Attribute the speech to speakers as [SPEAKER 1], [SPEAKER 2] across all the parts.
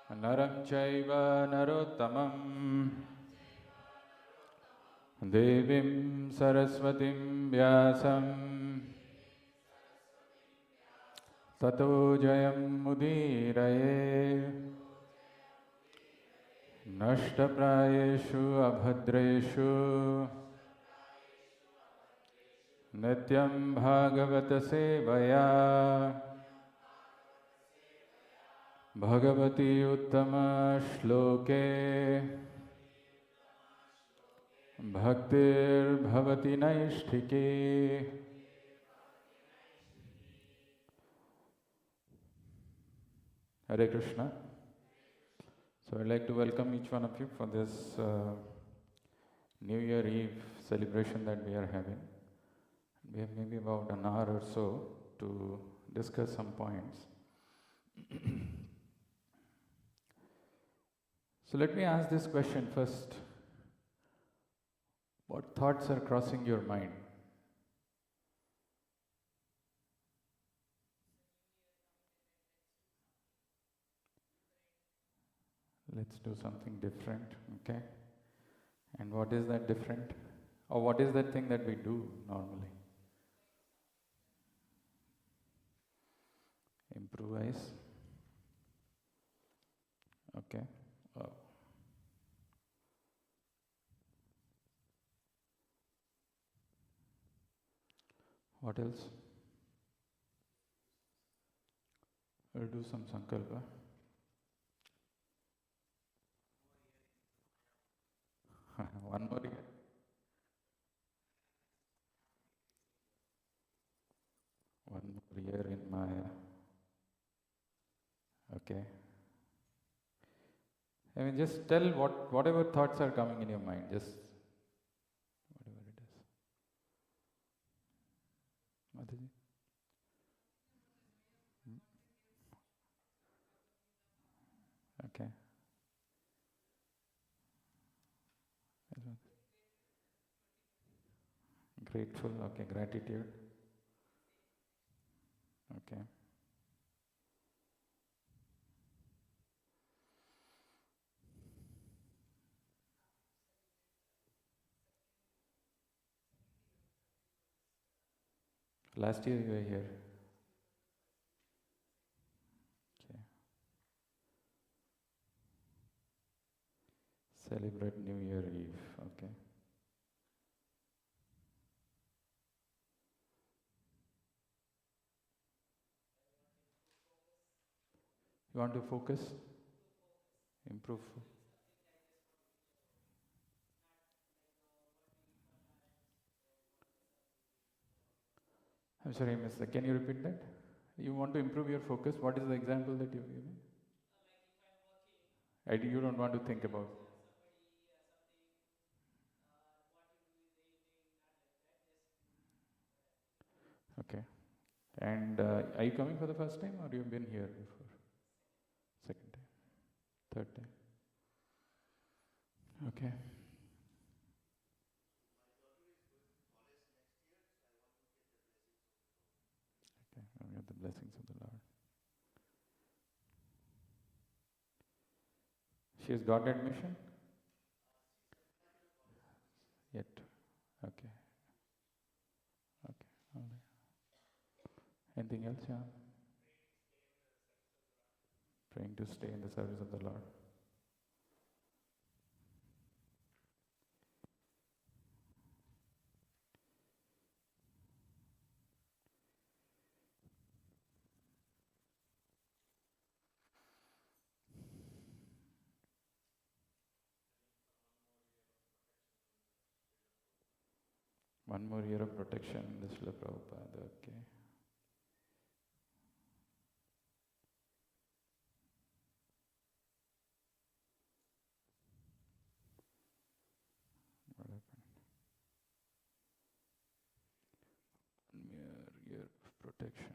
[SPEAKER 1] Naram chaiva narottamam Devim saraswatim vyasam Tato jayam mudiraye Nashtaprayeshu abhadreshu Nityam bhagavata sevaya Bhagavati uttama shloke Bhaktir bhavati naishtike. Hare Krishna. So I'd like to welcome each one of you for this New Year Eve celebration that we are having. We have maybe about an hour or so to discuss some points. So let me ask this question first. What thoughts are crossing your mind? Let's do something different, okay? And what is that different? Or what is that thing that we do normally? Improvise. Okay. What else? We'll do some Sankalpa. One more year. One more year in Maya. Okay. I mean, just tell whatever thoughts are coming in your mind, just whatever it is. Mataji? Okay. Grateful, okay, gratitude. Okay. Last year you were here. Okay. Celebrate New Year Eve, okay. You want to focus? Improve? I'm sorry, Miss. Can you repeat that? You want to improve your focus? What is the example that you're giving? You don't want to think about. Okay. And are you coming for the first time or you've been here before? Second time? Third time? Okay. Okay, I'll get the blessings of the Lord. She has got admission? Yet. Okay. Okay. All right. Anything else? Yeah. Praying to stay in the service of the Lord. One more year of protection in the Srila Prabhupada. Okay. What happened? 1 year of protection.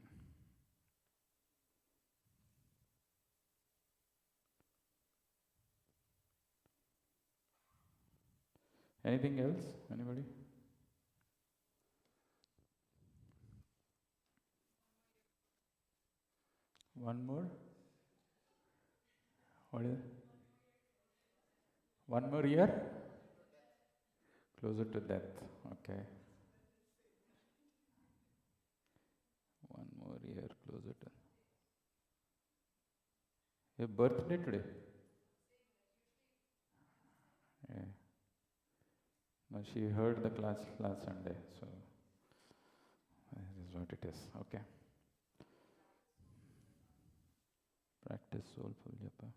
[SPEAKER 1] Anything else? Anybody? One more? What is it? One more year? Closer to death. Okay. One more year closer to. Your birthday today? Yeah. No, she heard the class last Sunday, so this is what it is. Okay. Practice soulful japa.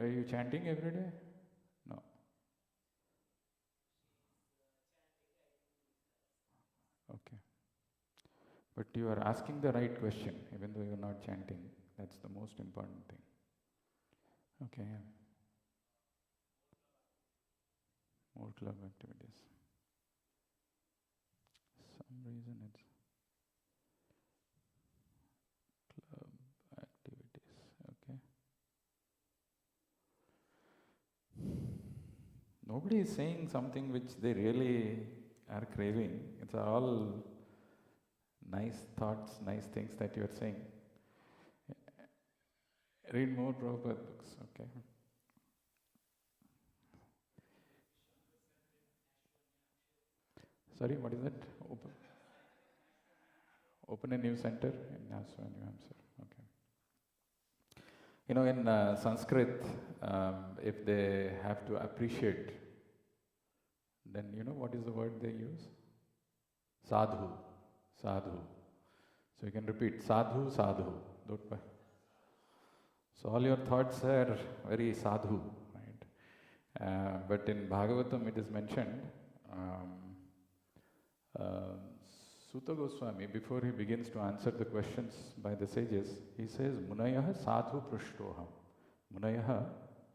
[SPEAKER 1] Are you chanting every day? No. Okay. But you are asking the right question, even though you are not chanting. That's the most important thing. Okay. More club activities. Some reason it's club activities. Okay. Nobody is saying something which they really are craving. It's all nice thoughts, nice things that you are saying. Read more Prabhupada books. Okay. Sorry, what is that? Open a new center in Nashua, New Hampshire. Okay. You know, in Sanskrit, if they have to appreciate, then you know what is the word they use? Sadhu. Sadhu. So you can repeat sadhu, sadhu. So all your thoughts are very sadhu, right? But in Bhagavatam it is mentioned, Sutta Goswami, before he begins to answer the questions by the sages, he says, Munayaha sadhu prashtoham. Munayaha,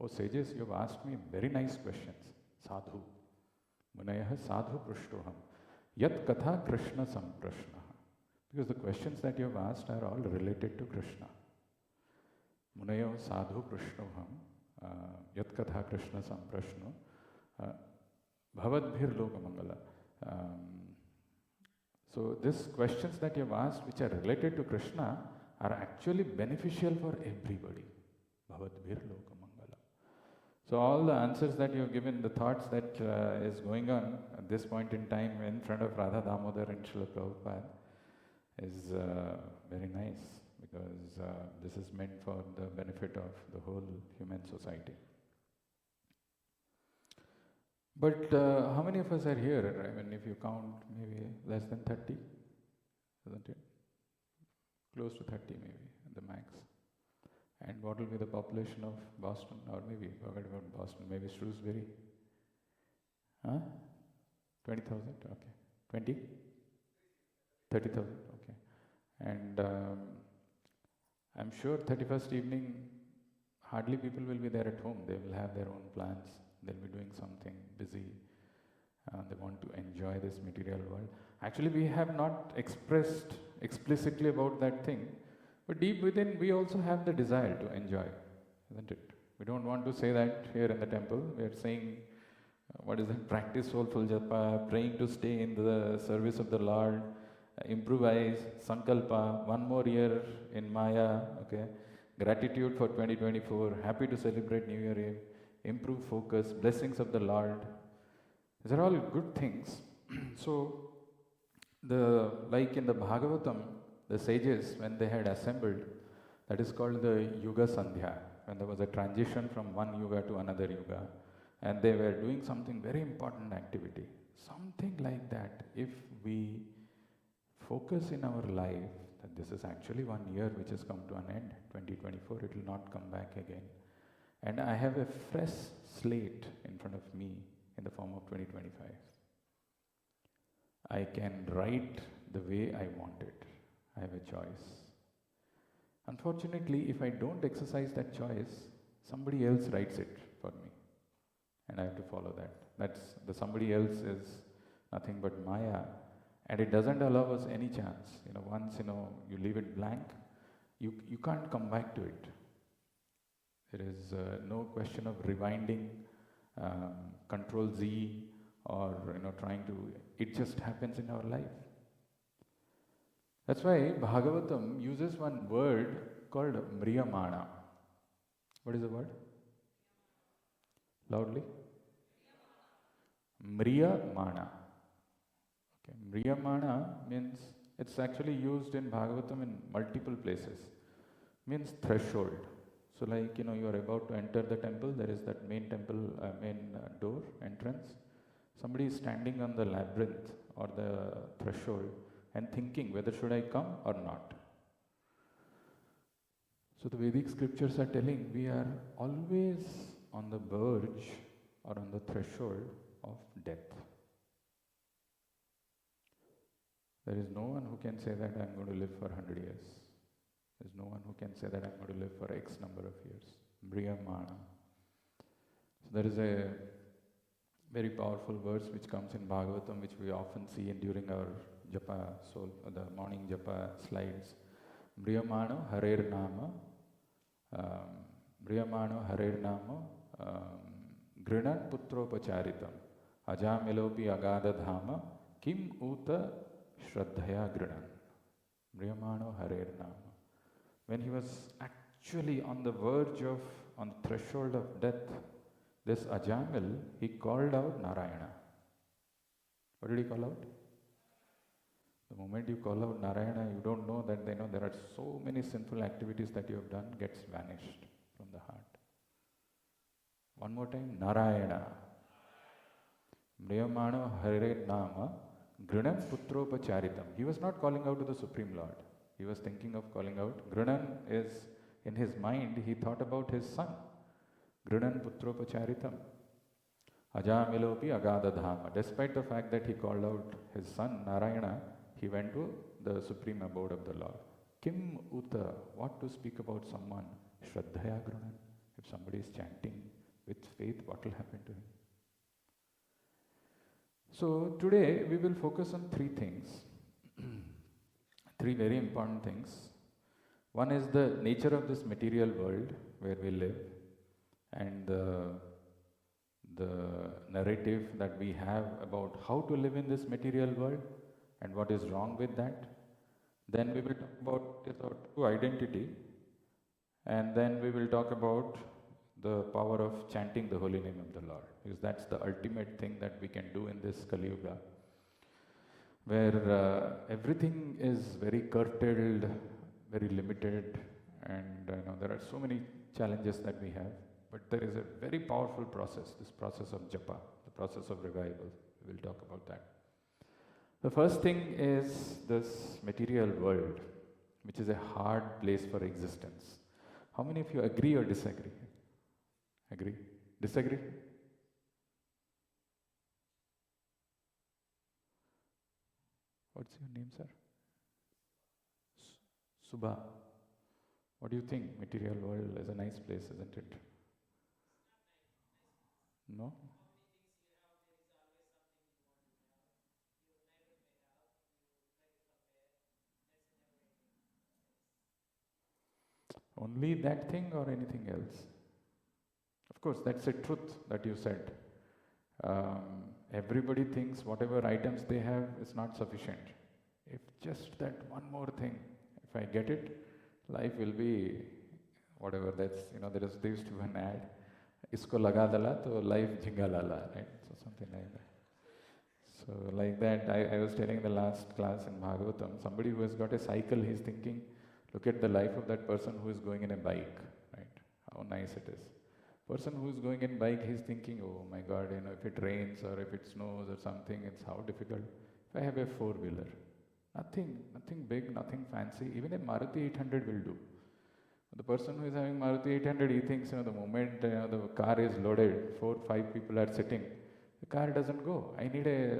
[SPEAKER 1] oh sages, you have asked me very nice questions. Sadhu. Munayaha sadhu prashtoham. Yat katha Krishna samprashna. Because the questions that you have asked are all related to Krishna. Munayo sadhu prashtoham. Yat katha Krishna samprashno. Bhavadbhir lokamangala. So these questions that you have asked, which are related to Krishna, are actually beneficial for everybody. Bhavadbhir lokamangala. So all the answers that you have given, the thoughts that is going on at this point in time in front of Radha Damodar and Srila Prabhupada is very nice, because this is meant for the benefit of the whole human society. But how many of us are here? I mean, if you count, maybe less than 30, isn't it? Close to 30 maybe, at the max. And what will be the population of Boston? Or maybe, forget about Boston, maybe Shrewsbury? Huh? 20,000? Okay. 20? 30,000? Okay. And I'm sure 31st evening, hardly people will be there at home. They will have their own plans. They'll be doing something busy. They want to enjoy this material world. Actually, we have not expressed explicitly about that thing, but deep within, we also have the desire to enjoy, isn't it? We don't want to say that here in the temple. We are saying, what is it? Practice soulful japa, praying to stay in the service of the Lord, improvise, sankalpa, one more year in Maya, okay? Gratitude for 2024, happy to celebrate New Year Eve, improve focus, blessings of the Lord. These are all good things. So, like in the Bhagavatam, the sages, when they had assembled, that is called the Yuga Sandhya, when there was a transition from one Yuga to another Yuga, and they were doing something very important activity. Something like that, if we focus in our life, that this is actually 1 year which has come to an end, 2024, it will not come back again. And I have a fresh slate in front of me in the form of 2025. I can write the way I want it. I have a choice. Unfortunately, if I don't exercise that choice, somebody else writes it for me. And I have to follow that. That's the somebody else is nothing but Maya, and it doesn't allow us any chance. Once you leave it blank, you can't come back to it. There is no question of rewinding, Control Z, or trying to. It just happens in our life. That's why Bhagavatam uses one word called Mriyamana. What is the word? Loudly. Mriyamana. Okay. Mriyamana means, it's actually used in Bhagavatam in multiple places. Means threshold. So like, you are about to enter the temple, there is that main door, entrance. Somebody is standing on the labyrinth or the threshold and thinking, whether should I come or not. So the Vedic scriptures are telling we are always on the verge or on the threshold of death. There is no one who can say that I am going to live for 100 years. There is no one who can say that I am going to live for X number of years. Mriyamana. So there is a very powerful verse which comes in Bhagavatam, which we often see during our japa, the morning japa slides. Mriyamano harer nama, grinan putropacharitam, ajamilopi agadadhama, kim uta shraddhaya grinan. Mriyamano harer nama. When he was actually on the verge of, on the threshold of death, this Ajamil, he called out Narayana. What did he call out? The moment you call out Narayana, you don't know that there are so many sinful activities that you have done gets vanished from the heart. One more time, Narayana. Mriyamano Hare Nama Grinam Putropacharitam. He was not calling out to the Supreme Lord. He was thinking of calling out. Grinan is, in his mind, he thought about his son. Grinan Putropacharitam. Ajamilopi Agadadhama. Despite the fact that he called out his son, Narayana, he went to the supreme abode of the Lord. Kim Uta. What to speak about someone? Shraddhaya Grinan. If somebody is chanting with faith, what will happen to him? So today we will focus on three things. Three very important things. One is the nature of this material world where we live, and the narrative that we have about how to live in this material world and what is wrong with that. Then we will talk about our true identity, and then we will talk about the power of chanting the holy name of the Lord, because that's the ultimate thing that we can do in this Kali Yuga, where everything is very curtailed, very limited, and there are so many challenges that we have. But there is a very powerful process, this process of japa, the process of revival. We will talk about that. The first thing is this material world, which is a hard place for existence. How many of you agree or disagree? Agree? Disagree? What's your name, sir? Subha. What do you think? Material world is a nice place, isn't it? No? Only that thing or anything else? Of course, that's a truth that you said. Everybody thinks whatever items they have is not sufficient. If just that one more thing, if I get it, life will be whatever. That's, there used to be an ad. Isko laga dala, to life jhinga lala, right? So something like that. So like that, I was telling in the last class in Bhagavatam, somebody who has got a cycle, he's thinking, look at the life of that person who is going in a bike, right? How nice it is. Person who is going in bike, he's thinking, oh my God, if it rains or if it snows or something, it's how difficult. If I have a four-wheeler, nothing big, nothing fancy, even a Maruti 800 will do. The person who is having Maruti 800, he thinks, the moment the car is loaded, 4 or 5 people are sitting, the car doesn't go. I need a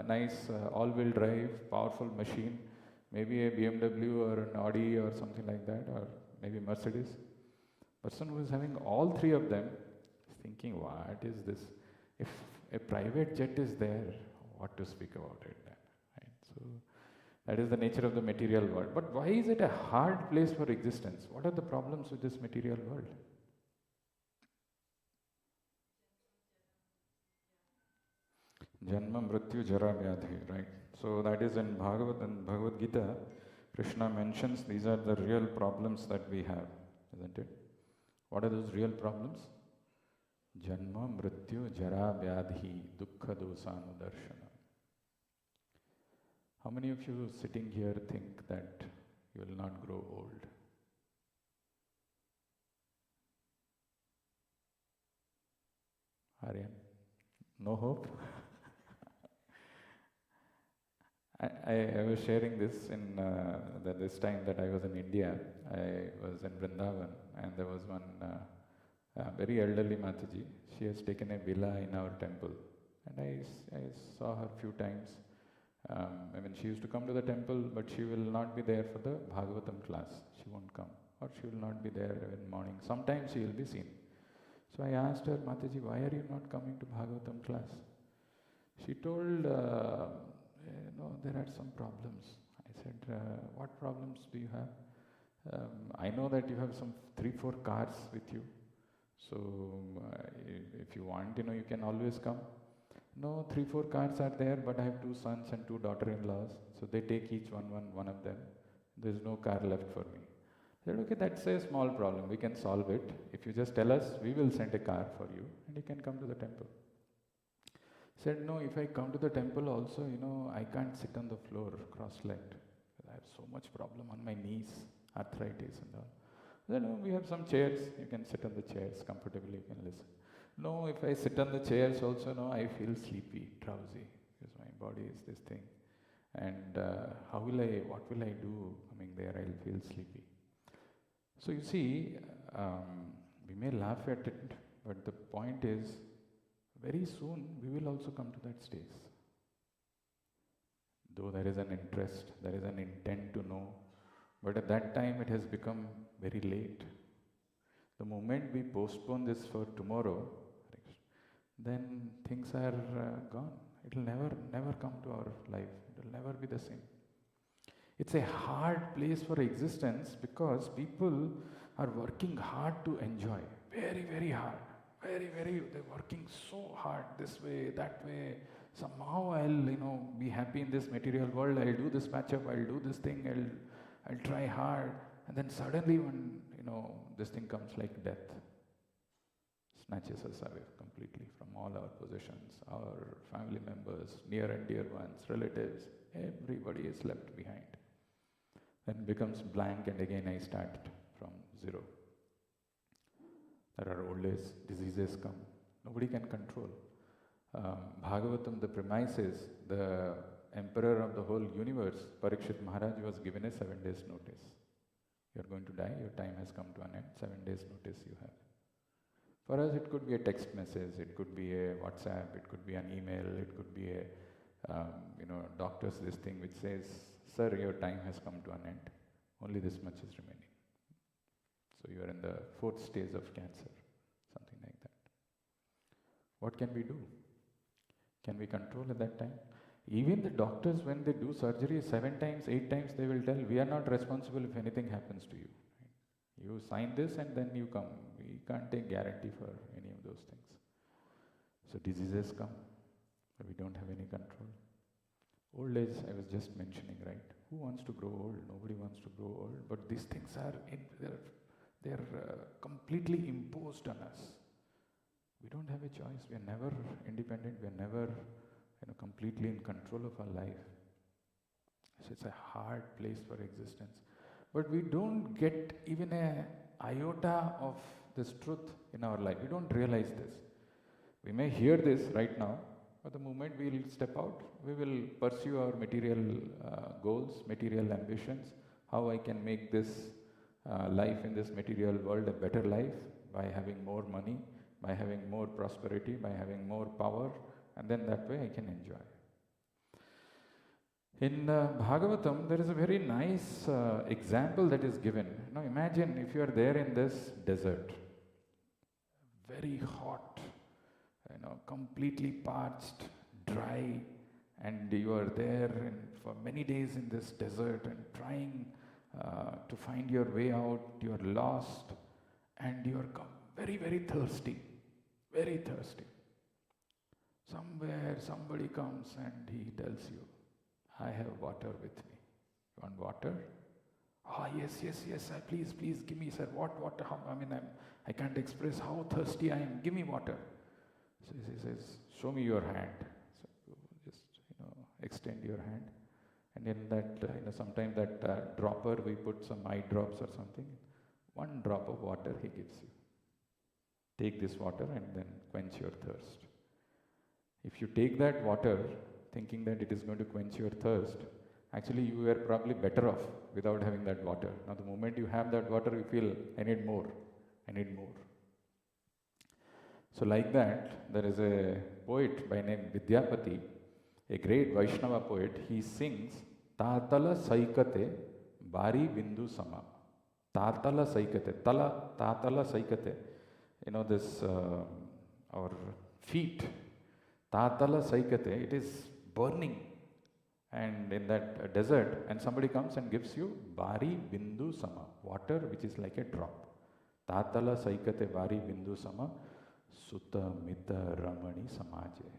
[SPEAKER 1] nice all-wheel drive, powerful machine, maybe a BMW or an Audi or something like that, or maybe Mercedes. Person who is having all three of them is thinking, what is this? If a private jet is there, what to speak about it then? Right? So that is the nature of the material world. But why is it a hard place for existence? What are the problems with this material world? Janma, Mrityu, Jara, Vyadhi, right? So that is in Bhagavad Gita, Krishna mentions these are the real problems that we have, isn't it? What are those real problems? Janma, Mrityu, Jara, Vyadhi, Dukkha, Dosa, Anudarshana. How many of you sitting here think that you will not grow old? Aryan? No hope? I was sharing this in this time that I was in India. I was in Vrindavan, and there was one very elderly Mataji. She has taken a villa in our temple, and I saw her a few times. She used to come to the temple, but she will not be there for the Bhagavatam class. She won't come, or she will not be there in morning. Sometimes she will be seen. So I asked her, Mataji, why are you not coming to Bhagavatam class? She told, there are some problems. I said, what problems do you have? I know that you have some 3-4 cars with you. So if you want, you can always come. No, 3-4 cars are there, but I have 2 sons and 2 daughter-in-laws. So they take each one of them. There's no car left for me. I said, okay, that's a small problem. We can solve it. If you just tell us, we will send a car for you and you can come to the temple. Said, no, if I come to the temple also, I can't sit on the floor cross-legged. I have so much problem on my knees, arthritis and all. Then, no, we have some chairs. You can sit on the chairs comfortably, you can listen. No, if I sit on the chairs also, no, I feel sleepy, drowsy, because my body is this thing. And what will I do coming there? I'll feel sleepy. So you see, we may laugh at it, but the point is, very soon we will also come to that stage. Though there is an interest, there is an intent to know, but at that time it has become very late. The moment we postpone this for tomorrow, then things are gone. It will never come to our life. It will never be the same. It's a hard place for existence because people are working hard to enjoy. Very, very hard. They're working so hard this way, that way. Somehow I'll, be happy in this material world. I'll do this patch-up, I'll do this thing, I'll try hard. And then suddenly when, this thing comes like death, snatches us away completely from all our possessions, our family members, near and dear ones, relatives, everybody is left behind. Then becomes blank and again I start from zero. There are old age diseases come. Nobody can control. Bhagavatam, the premise is the emperor of the whole universe, Parikshit Maharaj, was given a 7 days notice. You are going to die, your time has come to an end, 7 days notice you have. For us it could be a text message, it could be a WhatsApp, it could be an email, it could be a doctor's this thing which says, sir, your time has come to an end. Only this much is remaining. So you are in the 4th stage of cancer, something like that. What can we do? Can we control at that time? Even the doctors, when they do surgery 7 times, 8 times, they will tell, we are not responsible if anything happens to you. Right? You sign this and then you come. We can't take guarantee for any of those things. So diseases come, but we don't have any control. Old age, I was just mentioning, right? Who wants to grow old? Nobody wants to grow old. But these things are they're completely imposed on us. We don't have a choice. We are never independent. We are never completely in control of our life. So it's a hard place for existence. But we don't get even a iota of this truth in our life. We don't realize this. We may hear this right now, but the moment we will step out, we will pursue our material goals, material ambitions, how I can make this life in this material world a better life by having more money, by having more prosperity, by having more power, and then that way I can enjoy. In Bhagavatam, there is a very nice example that is given. Now imagine if you are there in this desert, very hot, completely parched, dry, and you are there for many days in this desert and trying to find your way out. You are lost and you are very, very thirsty, very thirsty. Somewhere somebody comes and he tells you, I have water with me. You want water? Ah, yes, please, give me, sir. What water? I can't express how thirsty I am. Give me water. So he says, show me your hand. So just, extend your hand. And in that, sometimes that dropper, we put some eye drops or something. One drop of water he gives you. Take this water and then quench your thirst. If you take that water thinking that it is going to quench your thirst, actually you were probably better off without having that water. Now the moment you have that water, you feel, I need more. So like that, there is a poet by name Vidyapati, a great Vaishnava poet. He sings, Tatala Saikate Bari Bindu Sama. Tatala Saikate. Tatala Saikate. This, our feet. Tatala Saikate, it is burning. And in that desert, and somebody comes and gives you Bari Bindu Sama, water which is like a drop. Tatala Saikate Bari Bindu Sama, Sutta Mita Ramani Samaje.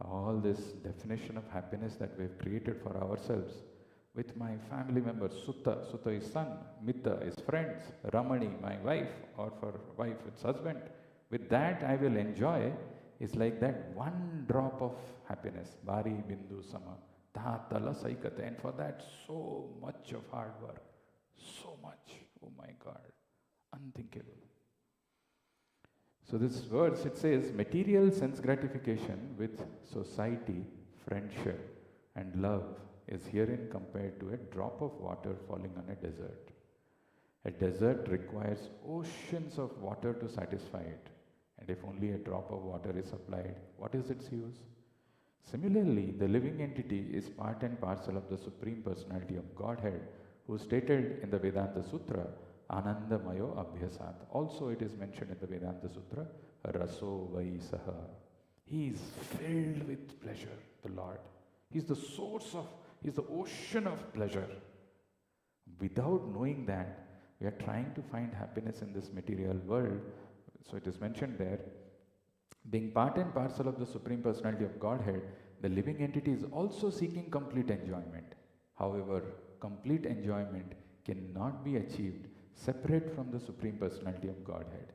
[SPEAKER 1] All this definition of happiness that we have created for ourselves with my family members. Sutta is son, Mita is friends, Ramani, my wife, or for wife, it's husband. With that I will enjoy, is like that one drop of happiness, Bari Bindu Sama, Tatala Saikate. And for that, so much of hard work, so much, oh my God, unthinkable. So this verse, it says, material sense gratification with society, friendship, and love is herein compared to a drop of water falling on a desert. A desert requires oceans of water to satisfy it. And if only a drop of water is supplied, what is its use? Similarly, the living entity is part and parcel of the Supreme Personality of Godhead, who stated in the Vedanta Sutra, Anandamayo Abhyasat. Also it is mentioned in the Vedanta Sutra, Raso Vaisaha. He is filled with pleasure, the Lord. He is the source of, he is the ocean of pleasure. Without knowing that, we are trying to find happiness in this material world. So it is mentioned there, being part and parcel of the Supreme Personality of Godhead, the living entity is also seeking complete enjoyment. However, complete enjoyment cannot be achieved separate from the Supreme Personality of Godhead.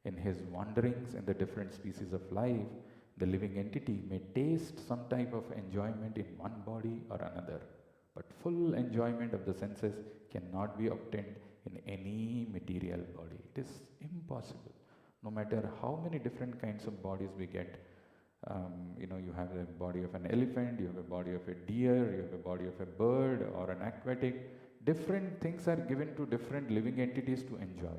[SPEAKER 1] In his wanderings in the different species of life, the living entity may taste some type of enjoyment in one body or another, but full enjoyment of the senses cannot be obtained in any material body. It is impossible. No matter how many different kinds of bodies we get, you have the body of an elephant, you have a body of a deer, you have a body of a bird or an aquatic. Different things are given to different living entities to enjoy.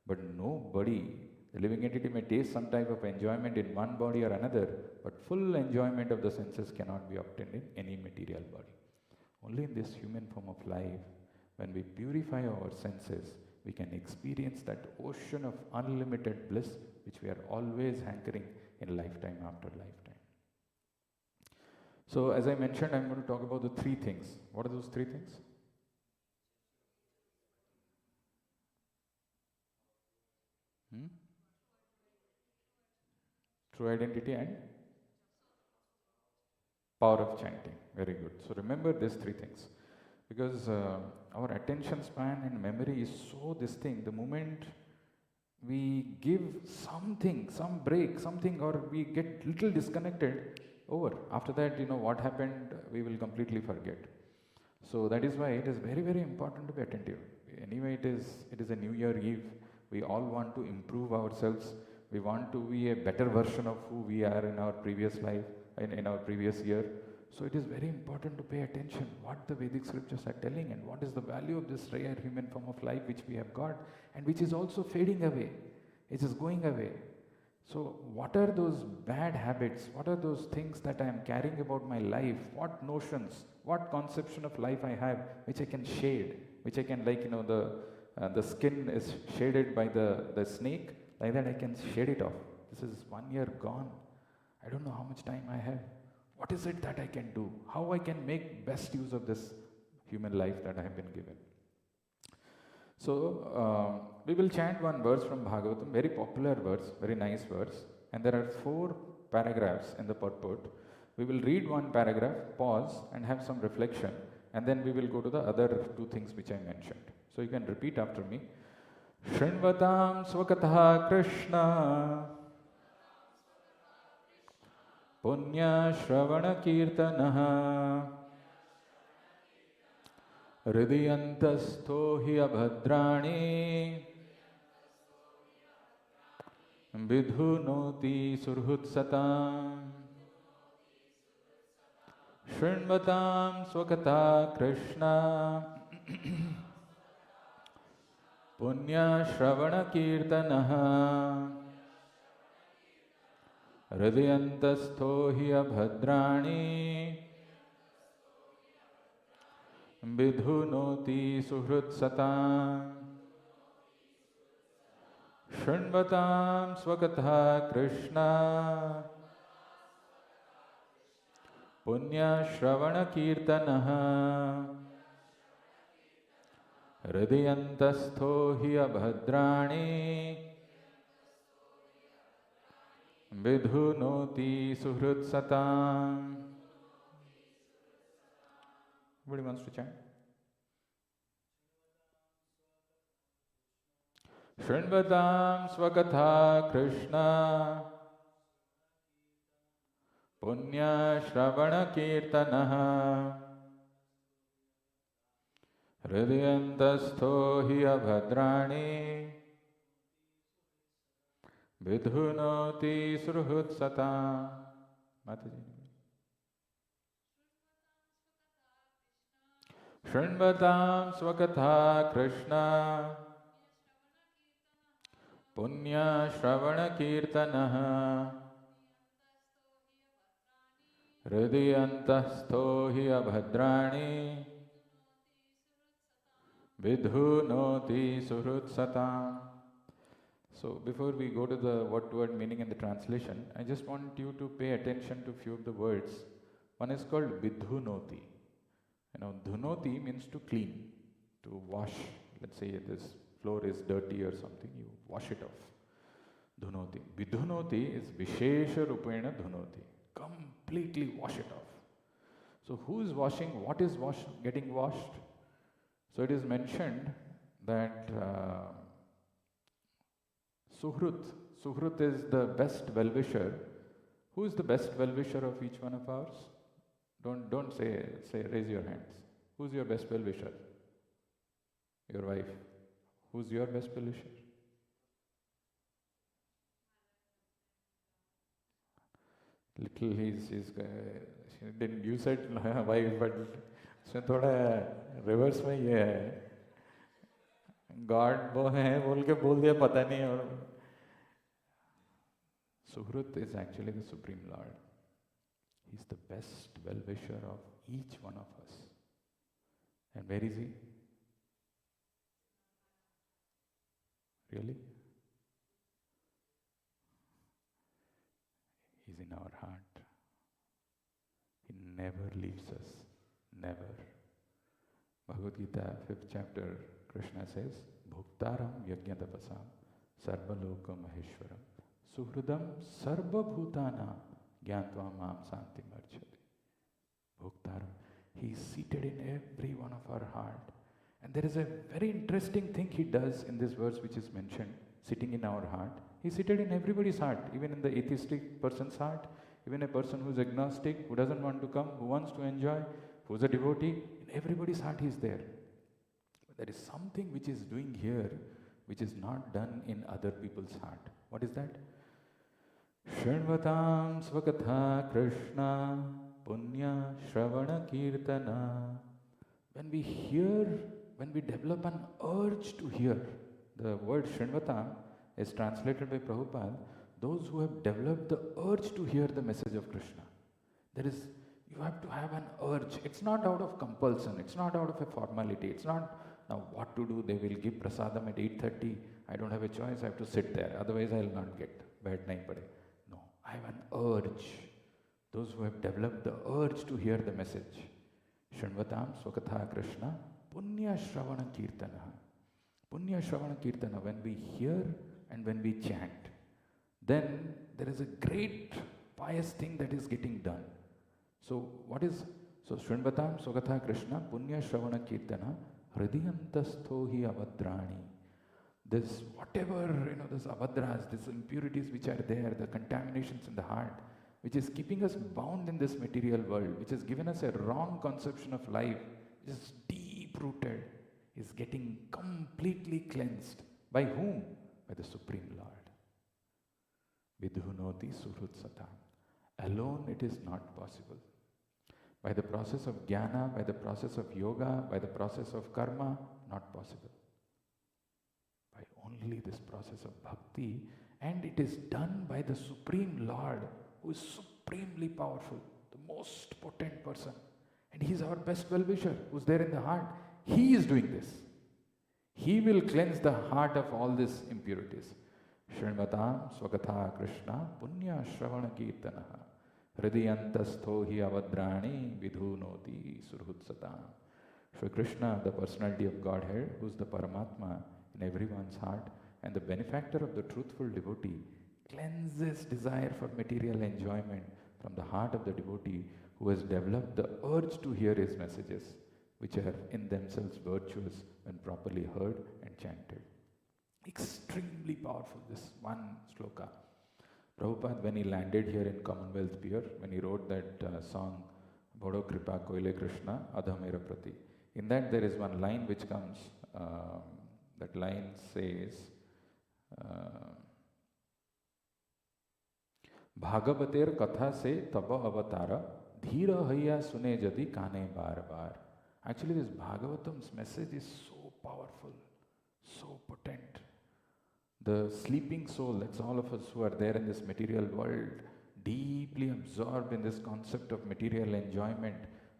[SPEAKER 1] But nobody, the living entity may taste some type of enjoyment in one body or another, but full enjoyment of the senses cannot be obtained in any material body. Only in this human form of life, when we purify our senses, we can experience that ocean of unlimited bliss which we are always hankering in lifetime after lifetime. So as I mentioned, I'm going to talk about the three things. What are those three things? True identity and power of chanting. Very good. So remember these three things. Because our attention span and memory is so this thing. The moment we give something, some break, something, or we get little disconnected, over. After that, what happened, we will completely forget. So that is why it is very, very important to be attentive. Anyway, it is a New Year Eve. We all want to improve ourselves. We want to be a better version of who we are in our previous life, in our previous year. So it is very important to pay attention what the Vedic scriptures are telling and what is the value of this rare human form of life which we have got and which is also fading away. It is going away. So what are those bad habits? What are those things that I am carrying about my life? What notions, what conception of life I have which I can shade, which I can the skin is shaded by the snake, like that I can shade it off. This is 1 year gone. I don't know how much time I have. What is it that I can do? How I can make best use of this human life that I have been given? So, we will chant one verse from Bhagavatam, very popular verse, very nice verse. And there are 4 paragraphs in the purport. We will read one paragraph, pause, and have some reflection. And then we will go to the other 2 things which I mentioned. So, you can repeat after me. Shrinvatam swakatha Krishna Punya Shravana Kirtanaha Hridyantasto hi abhadrani Vidhunoti surhutsatam Shrinvatam swakatha Krishna Punya Shravana Kirtanaha Hridyantasto hi abhadrani Vidhunoti suhrutsatam Shrinvatam swakatha Krishna Punya Shravana Kirtanaha Hridyantasto hi abhadrani Vidhunoti suhrutsatam. Everybody wants to chant? Shrinvatam swakatha Krishna Punya Shravana Kirtanaha Hridyantasto hi abhadrani Vidhunoti surhutsatam. Mataji. Shrinvatam swakatha Krishna Punya Shravana Kirtanaha Hridyantasto hi abhadrani Vidhunoti surhutsatam. So before we go to the word-to-word meaning and the translation, I just want you to pay attention to few of the words. One is called vidhunoti. You know, dhunoti means to clean, to wash. Let's say this floor is dirty or something, you wash it off. Dhunoti. Vidhunoti is vishesha rupena dhunoti. Completely wash it off. So who is washing? What is getting washed? So it is mentioned that Suhrut is the best well-wisher. Who is the best well-wisher of each one of ours? Don't say, raise your hands. Who's your best well-wisher? Your wife. Who's your best well-wisher? Little you said wife, but उसमें थोड़ा reverse में ये है. God वो है बोल के बोल दिया पता नहीं और Suhrut is actually the Supreme Lord. He's the best well-wisher of each one of us. And where is he? Really? He's in our heart. He never leaves us. Never. Bhagavad Gita, 5th chapter, Krishna says, Bhuktaram Yajnatapasam Sarvaloka Maheshwaram Suhridam Sarva Bhutana Gyantva Mam Santi Marchati. Bhuktaram. He is seated in every one of our heart. And there is a very interesting thing he does in this verse which is mentioned, sitting in our heart. He is seated in everybody's heart, even in the atheistic person's heart, even a person who is agnostic, who doesn't want to come, who wants to enjoy, who is a devotee. In everybody's heart he is there. But there is something which is doing here, which is not done in other people's heart. What is that? Shrinvatam svakatha Krishna punya shravana kirtana. When we hear, when we develop an urge to hear, the word Shrinvatam is translated by Prabhupada, those who have developed the urge to hear the message of Krishna. You have to have an urge. It's not out of compulsion. It's not out of a formality. It's not, now what to do? They will give prasadam at 8:30. I don't have a choice. I have to sit there. Otherwise, I will not get. Bad nahi pade. No. I have an urge, those who have developed the urge to hear the message. Shrunvatam Swakatha Krishna Punya Shravana Kirtana. Punya Shravana Kirtana, when we hear and when we chant, then there is a great pious thing that is getting done. So Shrunvatam Swakatha Krishna Punya Shravana Kirtana Hridiyantastho hi avadrani. This whatever, this avadras, these impurities which are there, the contaminations in the heart, which is keeping us bound in this material world, which has given us a wrong conception of life, which is deep-rooted, is getting completely cleansed. By whom? By the Supreme Lord. Vidhunoti surhutsatam. Alone it is not possible. By the process of jnana, by the process of yoga, by the process of karma, not possible. By only this process of bhakti, and it is done by the Supreme Lord, who is supremely powerful, the most potent person. And he is our best well-wisher, who is there in the heart. He is doing this. He will cleanse the heart of all these impurities. Shrunvatam Swakatha Krishna Punya Shravana Kirtanaha Hridiyantastho hi avadrani vidhunoti surhutsatam. Shri Krishna, the personality of Godhead, who is the Paramatma in everyone's heart, and the benefactor of the truthful devotee, cleanses desire for material enjoyment from the heart of the devotee who has developed the urge to hear his messages, which are in themselves virtuous when properly heard and chanted. Extremely powerful, this one sloka. Prabhupada, when he landed here in Commonwealth Pier, when he wrote that song, Bodo Kripa Koile Krishna Adhamera Prati, in that there is one line which comes, that line says, Bhagavater katha se taba avatara dhira haya sune jadi kane bar bar. Actually, this Bhagavatam's message is so powerful, so potent. The sleeping soul, that's all of us who are there in this material world, deeply absorbed in this concept of material enjoyment,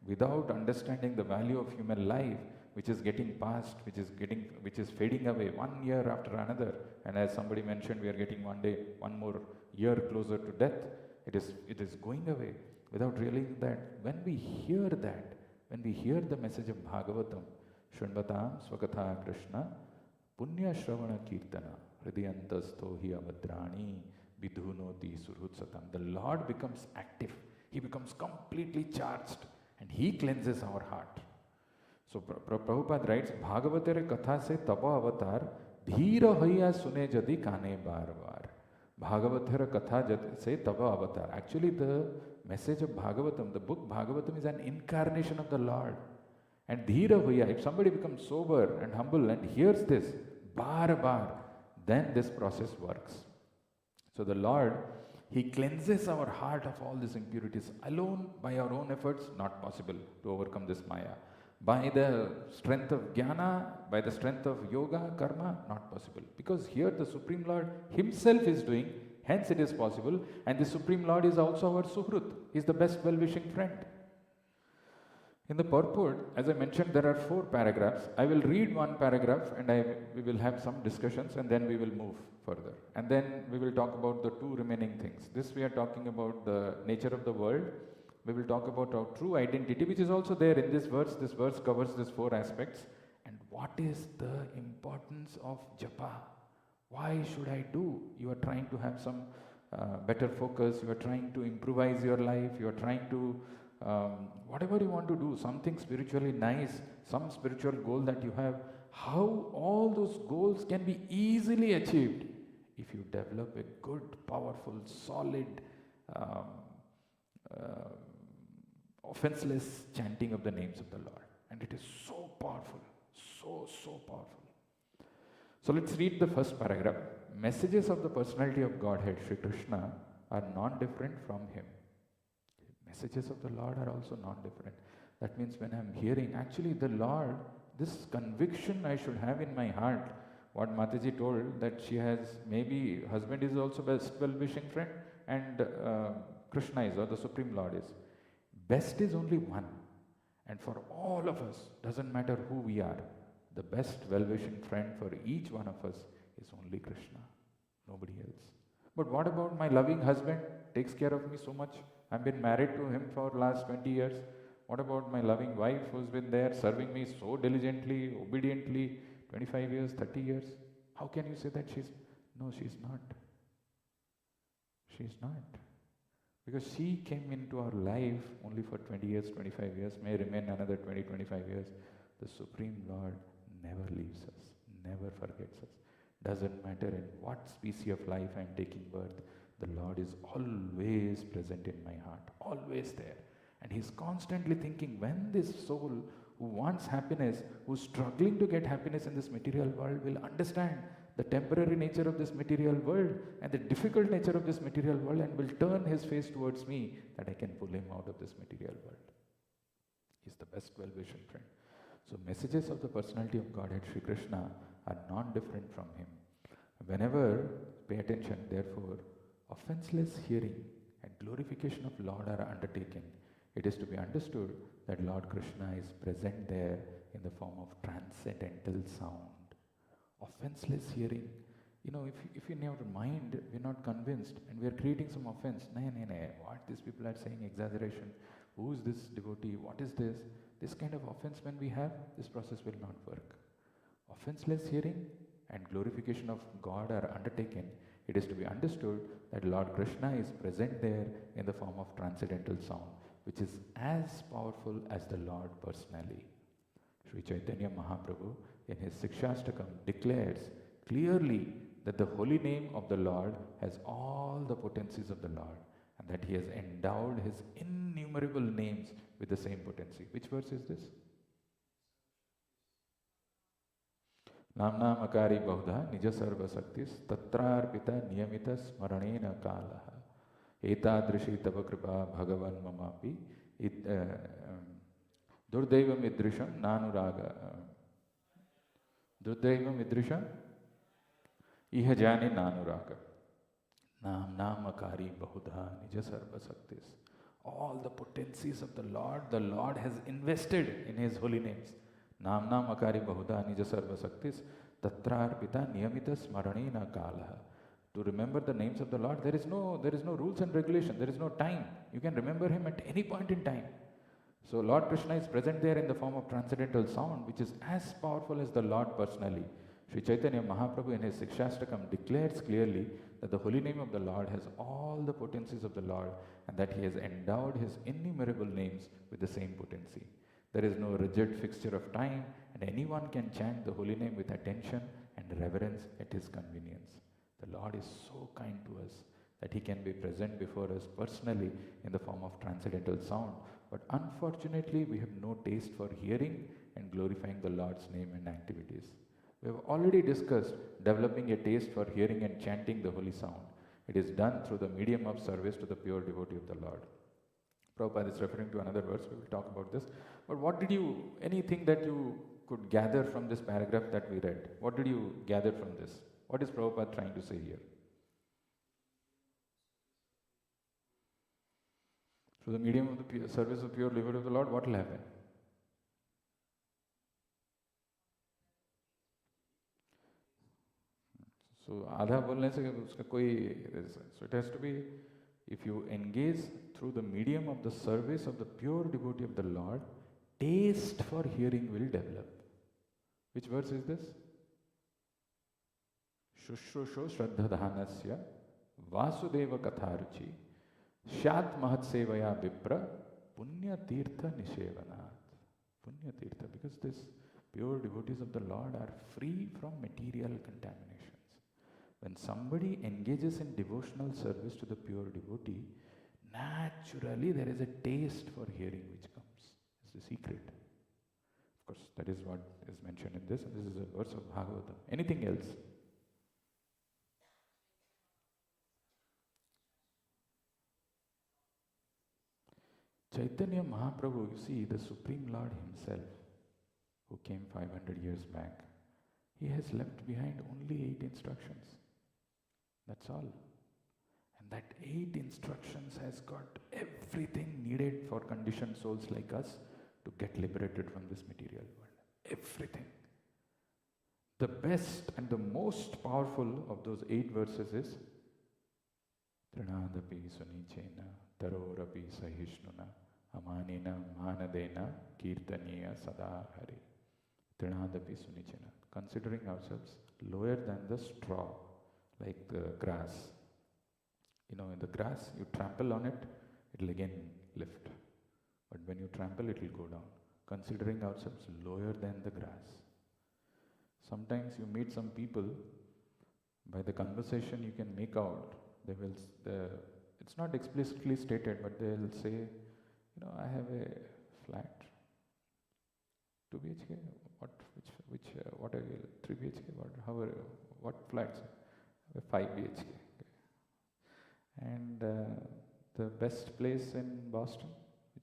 [SPEAKER 1] without understanding the value of human life, which is getting past, which is fading away 1 year after another. And as somebody mentioned, we are getting one more year closer to death. It is going away without realizing that. When we hear that, when we hear the message of Bhagavatam, Shrunvatam Swakatha Krishna Punya Shravana Kirtana Hridiyantastho hi avadrani vidhunoti surhutsatam. The Lord becomes active. He becomes completely charged and He cleanses our heart. So Prabhupada writes, Bhagavatere katha se tapa avatar dhira haya sune jadi kane bar bar. Bhagavatere katha se tapa avatar. Actually, the message of Bhagavatam, the book Bhagavatam, is an incarnation of the Lord. And dhira haya, if somebody becomes sober and humble and hears this bar bar, then this process works. So the Lord, He cleanses our heart of all these impurities. Alone, by our own efforts, not possible to overcome this maya. By the strength of jnana, by the strength of yoga, karma, not possible. Because here the Supreme Lord Himself is doing, hence it is possible. And the Supreme Lord is also our Suhrut. He is the best well-wishing friend. In the purport, as I mentioned, there are 4 paragraphs. I will read one paragraph and we will have some discussions and then we will move further. And then we will talk about the 2 remaining things. This we are talking about the nature of the world. We will talk about our true identity, which is also there in this verse. This verse covers these 4 aspects. And what is the importance of japa? Why should I do? You are trying to have some better focus. You are trying to improvise your life. You are trying to whatever you want to do, something spiritually nice, some spiritual goal that you have, how all those goals can be easily achieved if you develop a good, powerful, solid, offenseless chanting of the names of the Lord. And it is so powerful, so powerful. So let's read the first paragraph. Messages of the personality of Godhead, Sri Krishna, are non-different from Him. Messages of the Lord are also non-different. That means when I'm hearing, actually the Lord, this conviction I should have in my heart, what Mataji told, that she has, maybe husband is also best well-wishing friend, and Krishna is, or the Supreme Lord is. Best is only one. And for all of us, doesn't matter who we are, the best well-wishing friend for each one of us is only Krishna, nobody else. But what about my loving husband? takes care of me so much. I've been married to him for last 20 years. What about my loving wife who's been there serving me so diligently, obediently, 25 years, 30 years? How can you say that she's... No, she's not. She's not. Because she came into our life only for 20 years, 25 years, may remain another 20, 25 years. The Supreme Lord never leaves us, never forgets us. Doesn't matter in what species of life I am taking birth, the Lord is always present in my heart, always there. And He's constantly thinking, when this soul who wants happiness, who's struggling to get happiness in this material world, will understand the temporary nature of this material world and the difficult nature of this material world, and will turn his face towards me, that I can pull him out of this material world. He's the best well-wisher friend. So messages of the personality of Godhead Sri Krishna are non-different from him. Whenever, pay attention, therefore, offenseless hearing and glorification of Lord are undertaken, it is to be understood that Lord Krishna is present there in the form of transcendental sound. Offenseless hearing. You know, if in your mind we're not convinced and we're creating some offense, what these people are saying, exaggeration, who is this devotee, what is this? This kind of offense when we have, this process will not work. Offenseless hearing and glorification of God are undertaken, it is to be understood that Lord Krishna is present there in the form of transcendental sound, which is as powerful as the Lord personally. Sri Chaitanya Mahaprabhu in his Sikshastakam declares clearly that the holy name of the Lord has all the potencies of the Lord, and that He has endowed His innumerable names with the same potency. Which verse is this? Namna makari bahudha nija sarva saktis tatrarpita niyamita smaranena kalaha etadrishi tava kripa bhagavan mamapi durdaivam idrisham nanuraga durdaivam idrisham ihajani nanuraga namna makari bahudha nija sarva saktis. All the potencies of the Lord has invested in His holy names. Namna makari bahuda nija sarva saktis tatrarpita niyamita smaranena kalaha. To remember the names of the Lord, there is no rules and regulation, there is no time. You can remember Him at any point in time. So Lord Krishna is present there in the form of transcendental sound, which is as powerful as the Lord personally. Sri Chaitanya Mahaprabhu in his Sikshastakam declares clearly that the holy name of the Lord has all the potencies of the Lord, and that He has endowed His innumerable names with the same potency. There is no rigid fixture of time, and anyone can chant the holy name with attention and reverence at his convenience. The Lord is so kind to us that He can be present before us personally in the form of transcendental sound, but unfortunately we have no taste for hearing and glorifying the Lord's name and activities. We have already discussed developing a taste for hearing and chanting the holy sound. It is done through the medium of service to the pure devotee of the Lord. Prabhupada is referring to another verse, we will talk about this. But anything that you could gather from this paragraph that we read, what did you gather from this? What is Prabhupada trying to say here? Through the medium of the service of pure devotee of the Lord, what will happen? So आधा बोलने से उसका कोई, so it has to be, if you engage through the medium of the service of the pure devotee of the Lord, taste for hearing will develop. Which verse is this? Shushrusho Shraddhadhanasya Vasudeva Katharuchi Shat Mahatsevaya Vipra Punya Tirtha Nishevanat. Punya Tirtha, because these pure devotees of the Lord are free from material contaminations. When somebody engages in devotional service to the pure devotee, naturally there is a taste for hearing which comes. It's the secret. Of course, that is what is mentioned in this, and this is a verse of Bhagavatam. Anything else? Chaitanya Mahaprabhu, you see, the Supreme Lord Himself, who came 500 years back, He has left behind only 8 instructions. That's all. And that 8 instructions has got everything needed for conditioned souls like us to get liberated from this material world. Everything. The best and the most powerful of those 8 verses is Trinadapi sunichena tarorapi sahishnuna amanina manadena kirtaniya sada hari. Trinadapi sunichena. Considering ourselves lower than the straw, like the grass. In the grass, you trample on it, it will again lift. But when you trample, it will go down. Considering ourselves lower than the grass. Sometimes you meet some people, by the conversation you can make out, it's not explicitly stated, but they'll say, I have a flat, 2 BHK, what are you, 3 BHK, what flats? 5 BHK. And the best place in Boston,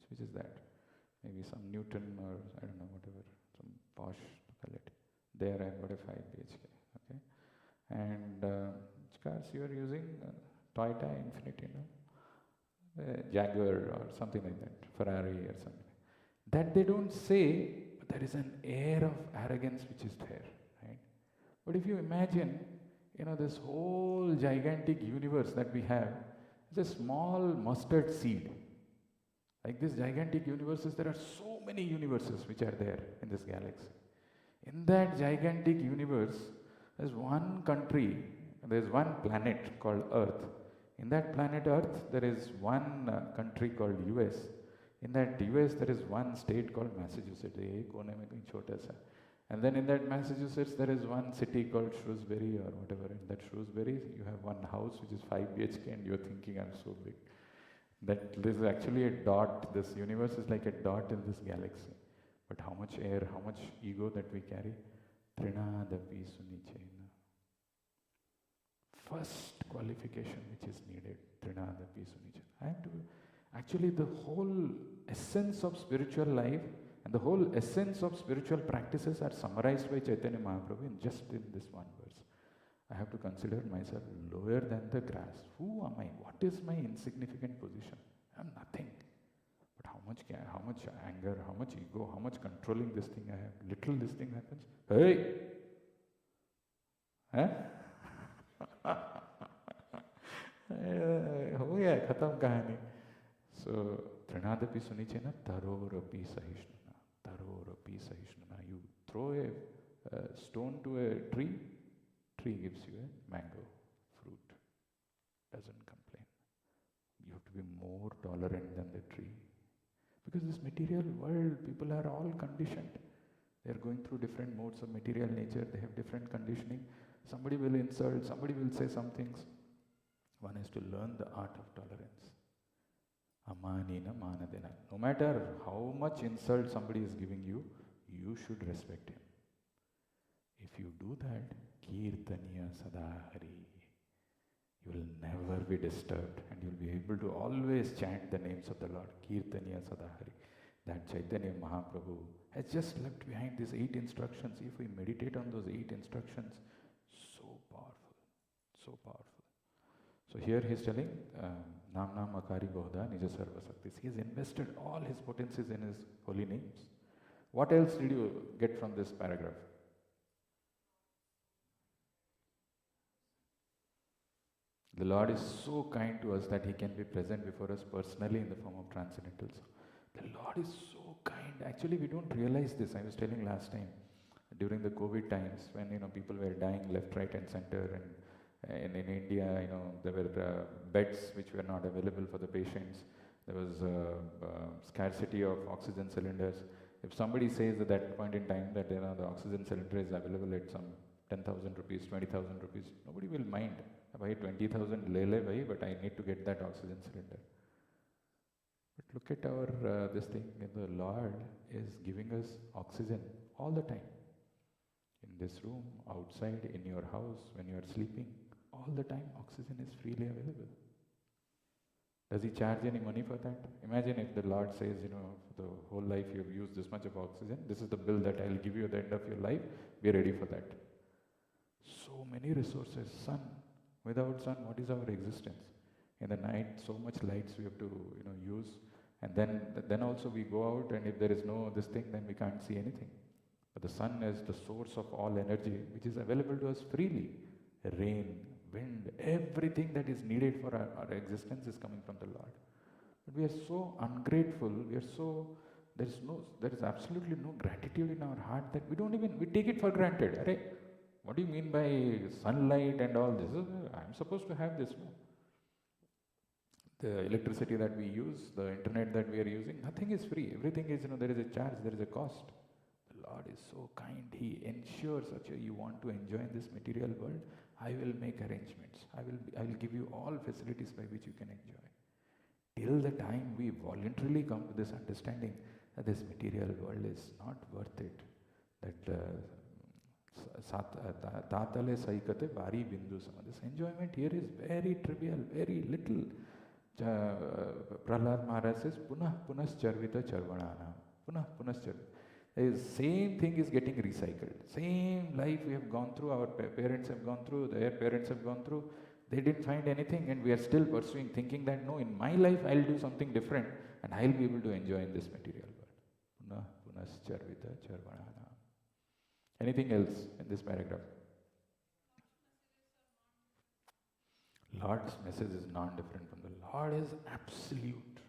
[SPEAKER 1] which is that? Maybe some Newton or I don't know, whatever, some posh locality. There I've got a 5 BHK, okay? And which cars you are using? Toyota, Infiniti, Jaguar or something like that, Ferrari or something. That they don't say, but there is an air of arrogance which is there, right? But if you imagine, this whole gigantic universe that we have is a small mustard seed. Like this gigantic universes, there are so many universes which are there in this galaxy. In that gigantic universe, there's one country, there's one planet called Earth. In that planet Earth, there is one country called US. In that US, there is one state called Massachusetts. And then in that Massachusetts, there is one city called Shrewsbury or whatever. In that Shrewsbury, you have one house which is 5 BHK and you're thinking, I'm so big. That this is actually a dot. This universe is like a dot in this galaxy. But how much air, how much ego that we carry? Trinadapi sunichena. First qualification which is needed, Trinadapi sunichena. Actually the whole essence of spiritual life and the whole essence of spiritual practices are summarized by Chaitanya Mahaprabhu in this one verse. I have to consider myself lower than the grass. Who am I? What is my insignificant position? I am nothing. But how much anger, how much ego, how much controlling this thing I have. Little this thing happens. Hey! Huh? हो गया खत्म कहानी. So Trinadapi sunichena tarorapi sahishnuna. Tarorapi sahishnuna. You throw a stone to a tree gives you a mango fruit. Doesn't complain. You have to be more tolerant than the tree. Because this material world, people are all conditioned. They are going through different modes of material nature. They have different conditioning. Somebody will insult, somebody will say some things. One has to learn the art of tolerance. Amanina manadena. No matter how much insult somebody is giving you, you should respect him. If you do that, kirtaniya sada hari. You will never be disturbed and you will be able to always chant the names of the Lord. Kirtaniya sada hari. That Chaitanya Mahaprabhu has just left behind these 8 instructions. If we meditate on those 8 instructions, so powerful, so powerful. So here he is telling, Nam Nam Akari Bohda Nija Sarva Saktis. He has invested all his potencies in his holy names. What else did you get from this paragraph? The Lord is so kind to us that He can be present before us personally in the form of transcendental soul. The Lord is so kind. Actually, we don't realize this. I was telling last time, during the COVID times, when people were dying left, right, and center, and in India, there were beds which were not available for the patients. There was scarcity of oxygen cylinders. If somebody says at that point in time that the oxygen cylinder is available at some 10,000 rupees, 20,000 rupees, nobody will mind. Bhai 20,000 le bhai, but I need to get that oxygen cylinder. But look at our this thing. The Lord is giving us oxygen all the time. In this room, outside, in your house, when you are sleeping, all the time oxygen is freely available. Does He charge any money for that? Imagine if the Lord says, the whole life you have used this much of oxygen, this is the bill that I will give you at the end of your life, be ready for that. So many resources, sun. Without sun, what is our existence? In the night, so much lights we have to, use. And then also we go out, and if there is no this thing, then we can't see anything. But the sun is the source of all energy, which is available to us freely. Rain, wind, everything that is needed for our existence is coming from the Lord. But we are so ungrateful, there is absolutely no gratitude in our heart that we take it for granted. Arey, what do you mean by sunlight and all this? I'm supposed to have this. No? The electricity that we use, the internet that we are using, nothing is free. Everything is, there is a charge, there is a cost. The Lord is so kind. He ensures you want to enjoy in this material world. I will make arrangements. I will give you all facilities by which you can enjoy. Till the time we voluntarily come to this understanding that this material world is not worth it, that Tatale Saikate Vari Bindu Sama. This enjoyment here is very trivial, very little. Prahlad Maharaj says, Punah Punas Charvita Charvanana. Punah Punas Charvita. The same thing is getting recycled. Same life we have gone through, our parents have gone through, their parents have gone through. They didn't find anything and we are still pursuing, thinking that no, in my life I'll do something different and I'll be able to enjoy in this material world. Punah Punas Charvita Charvanana. Anything else in this paragraph? Lord's message is non-different from the Lord is absolute.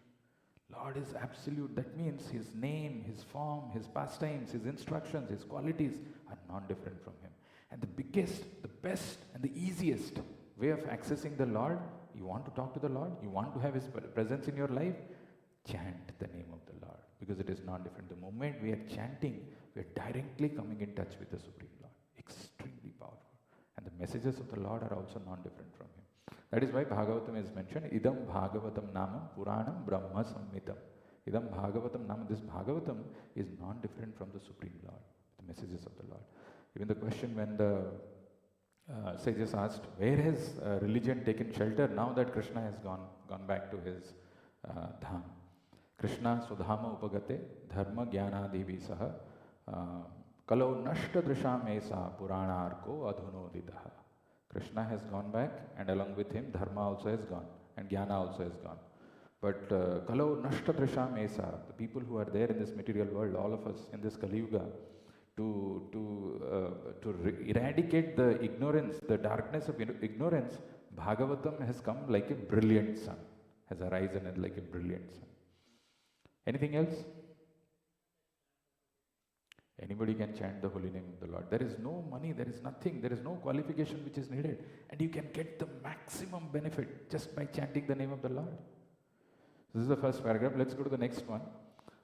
[SPEAKER 1] Lord is absolute. That means His name, His form, His pastimes, His instructions, His qualities are non-different from Him. And the biggest, the best and the easiest way of accessing the Lord, you want to talk to the Lord, you want to have His presence in your life, chant the name of the Lord. Because it is non-different. The moment we are chanting, we are directly coming in touch with the Supreme Lord. Extremely powerful. And the messages of the Lord are also non-different from Him. That is why Bhagavatam is mentioned. Idam Bhagavatam Namam Puranam Brahma Samhitam. Idam Bhagavatam Namam. This Bhagavatam is non-different from the Supreme Lord. The messages of the Lord. Even the question when the sages asked, where has religion taken shelter now that Krishna has gone back to his dham? Krishna Sudhama Upagate Dharma Jnana Devi Saha Kalau Nashta Drisham Esa Puranarko Adhunodidaha. Krishna has gone back and along with him Dharma also has gone and Jnana also has gone. But Kalau Nashta Drisham Esa, the people who are there in this material world, all of us in this Kali Yuga, to eradicate the ignorance, the darkness of ignorance, Bhagavatam has come like a brilliant sun, has arisen like a brilliant sun. Anything else? Anybody can chant the holy name of the Lord. There is no money, there is nothing, there is no qualification which is needed. And you can get the maximum benefit just by chanting the name of the Lord. This is the first paragraph. Let's go to the next one.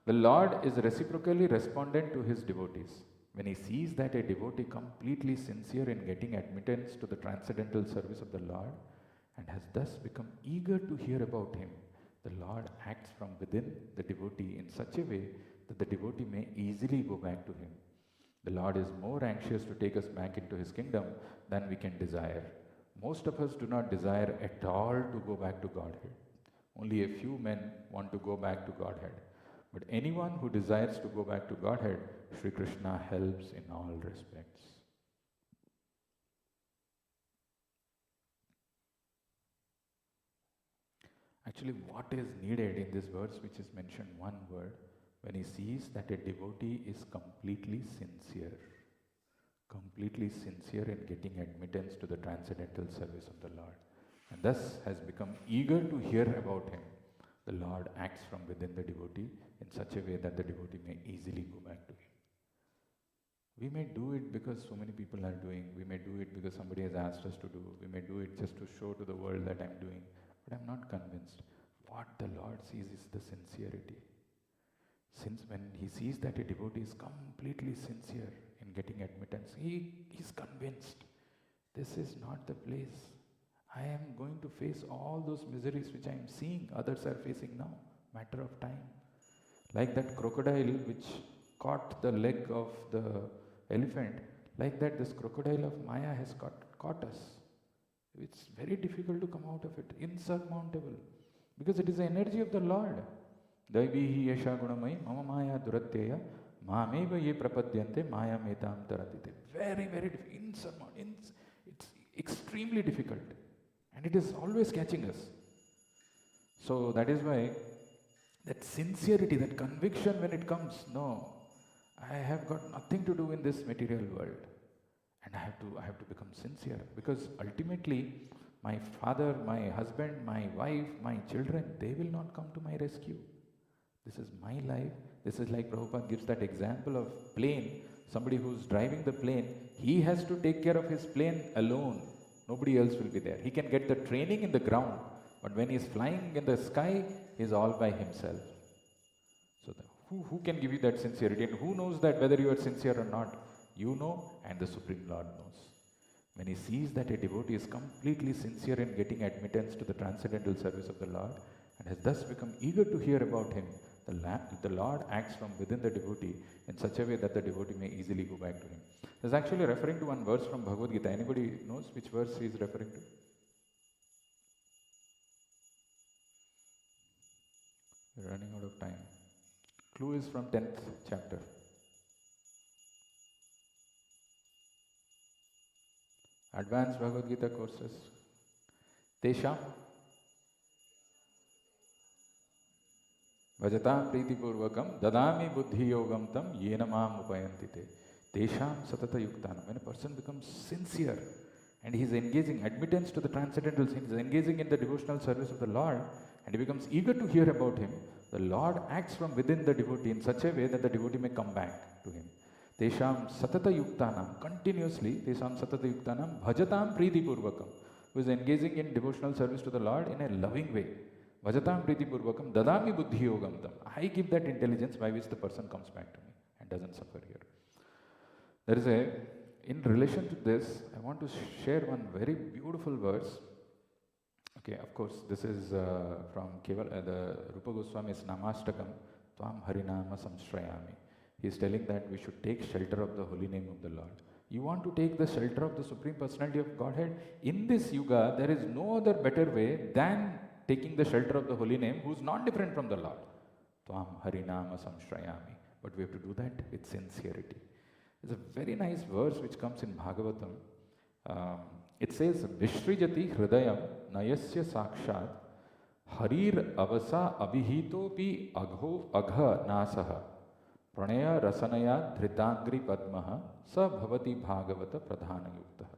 [SPEAKER 1] The Lord is reciprocally respondent to His devotees. When He sees that a devotee completely sincere in getting admittance to the transcendental service of the Lord and has thus become eager to hear about Him, the Lord acts from within the devotee in such a way that the devotee may easily go back to Him. The Lord is more anxious to take us back into His kingdom than we can desire. Most of us do not desire at all to go back to Godhead. Only a few men want to go back to Godhead. But anyone who desires to go back to Godhead, Sri Krishna helps in all respects. Actually, what is needed in this verse, which is mentioned one word, when he sees that a devotee is completely sincere in getting admittance to the transcendental service of the Lord, and thus has become eager to hear about Him, the Lord acts from within the devotee in such a way that the devotee may easily go back to Him. We may do it because so many people are doing, we may do it because somebody has asked us to do, we may do it just to show to the world that I'm doing, but I'm not convinced. What the Lord sees is the sincerity. Since when He sees that a devotee is completely sincere in getting admittance, he is convinced this is not the place. I am going to face all those miseries which I am seeing others are facing now, matter of time. Like that crocodile which caught the leg of the elephant, like that this crocodile of Maya has caught us. It's very difficult to come out of it, insurmountable, because it is the energy of the Lord. Daivihi yasha gunamai mama maya duratteya mameva ye prapadyante maya metam taratite. Very, very difficult, insurmountable. It's extremely difficult. And it is always catching us. So that is why that sincerity, that conviction when it comes, no, I have got nothing to do in this material world. And I have to become sincere, because ultimately my father, my husband, my wife, my children, they will not come to my rescue. This is my life. This is like Prabhupada gives that example of plane. Somebody who's driving the plane, he has to take care of his plane alone. Nobody else will be there. He can get the training in the ground, but when he's flying in the sky, he's all by himself. So who can give you that sincerity? And who knows that whether you are sincere or not? You know, and the Supreme Lord knows. When he sees that a devotee is completely sincere in getting admittance to the transcendental service of the Lord, and has thus become eager to hear about him, the Lord acts from within the devotee in such a way that the devotee may easily go back to him. This is actually referring to one verse from Bhagavad Gita. Anybody knows which verse he is referring to? We're running out of time. Clue is from 10th chapter. Advanced Bhagavad Gita courses. Tesham Vajatam Priti Purvakam Dadami Buddhi Yogam Tam Yenamam Upayantite. Tesham Satata Yuktanam. When a person becomes sincere and he is engaging admittance to the transcendental scenes, he is engaging in the devotional service of the Lord, and he becomes eager to hear about him, the Lord acts from within the devotee in such a way that the devotee may come back to him. Tesham Satata Yuktanam, continuously, Tesham Satata Yuktanam, Bhajatam Priti Purvakam, who is engaging in devotional service to the Lord in a loving way. Bhajatam Priti Purvakam, Dadami Buddhi Yogam Tam. I give that intelligence by which the person comes back to me and doesn't suffer here. There is in relation to this, I want to share one very beautiful verse. Okay, of course, this is from the Rupa Goswami's Namastakam, Tvam Harinama Samshrayami. He is telling that we should take shelter of the holy name of the Lord. You want to take the shelter of the Supreme Personality of Godhead? In this yuga, there is no other better way than taking the shelter of the holy name, who is not different from the Lord. Tvam Harinama Samshrayami. But we have to do that with sincerity. There's a very nice verse which comes in Bhagavatam. It says, Vishrijati Hridayam Nayasya Sakshat Harir Avasa Abhihitopi Agha Nasaha Pranaya Rasanaya Dhritangri Padmaha Sa Bhavati Bhagavata Pradhana Yuktaha.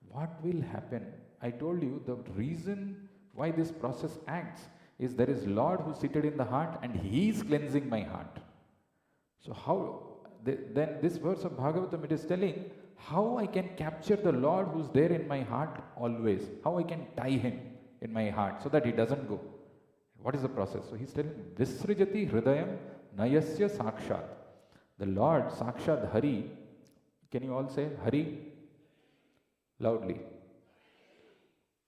[SPEAKER 1] What will happen? I told you the reason why this process acts is there is Lord who is seated in the heart and He is cleansing my heart. So how, then this verse of Bhagavatam, it is telling how I can capture the Lord who is there in my heart always, how I can tie Him in my heart so that He doesn't go. What is the process? So He is telling, Visrijati Hridayam Nayasya Sakshat. The Lord, Sakshat Hari, can you all say Hari? Loudly.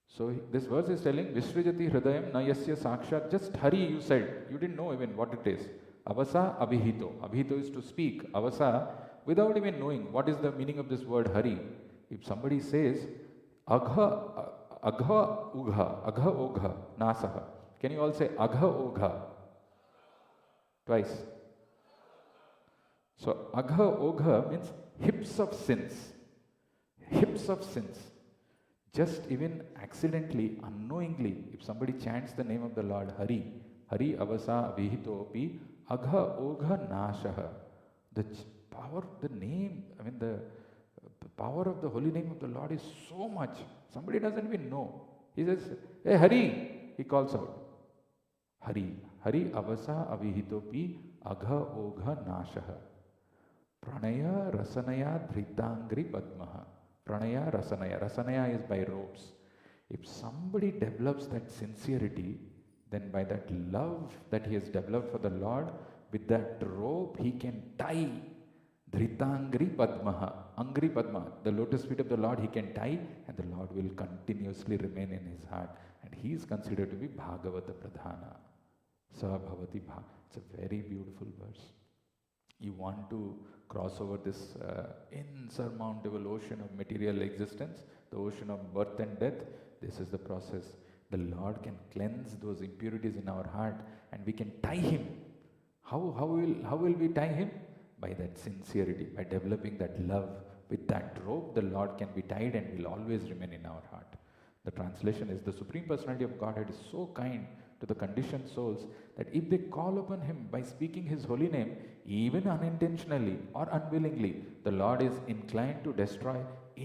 [SPEAKER 1] So this verse is telling, Visrijati Hridayam Nayasya Sakshat. Just Hari you said. You didn't know even what it is. Avasa Abhihito. Abhihito is to speak. Avasa, without even knowing what is the meaning of this word Hari. If somebody says, Agha Ogha Nasaha. Can you all say Agha Ogha? Twice. So Agha Ogha means hips of sins. Hips of sins. Just even accidentally, unknowingly, if somebody chants the name of the Lord Hari, Hari Avasa Abhihitopi Agha Ogha Nashaha. The power, the name, the power of the holy name of the Lord is so much. Somebody doesn't even know. He says, hey Hari, he calls out. Hari, Hari Avasa Abhihitopi Agha Ogha Nashaha. Pranaya Rasanaya Dhritangri Padmaha. Pranaya Rasanaya. Rasanaya is by ropes. If somebody develops that sincerity, then by that love that he has developed for the Lord, with that rope he can tie Dhritangri Padmaha. Angri Padma, the lotus feet of the Lord he can tie, and the Lord will continuously remain in his heart. And he is considered to be Bhagavata Pradhana. Sabhavati Bha. It's a very beautiful verse. You want to cross over this insurmountable ocean of material existence, the ocean of birth and death. This is the process. The Lord can cleanse those impurities in our heart, and we can tie Him. How will we tie Him? By that sincerity, by developing that love. With that rope, the Lord can be tied and will always remain in our heart. The translation is, the Supreme Personality of Godhead is so kind to the conditioned souls that if they call upon Him by speaking His holy name, even unintentionally or unwillingly, the Lord is inclined to destroy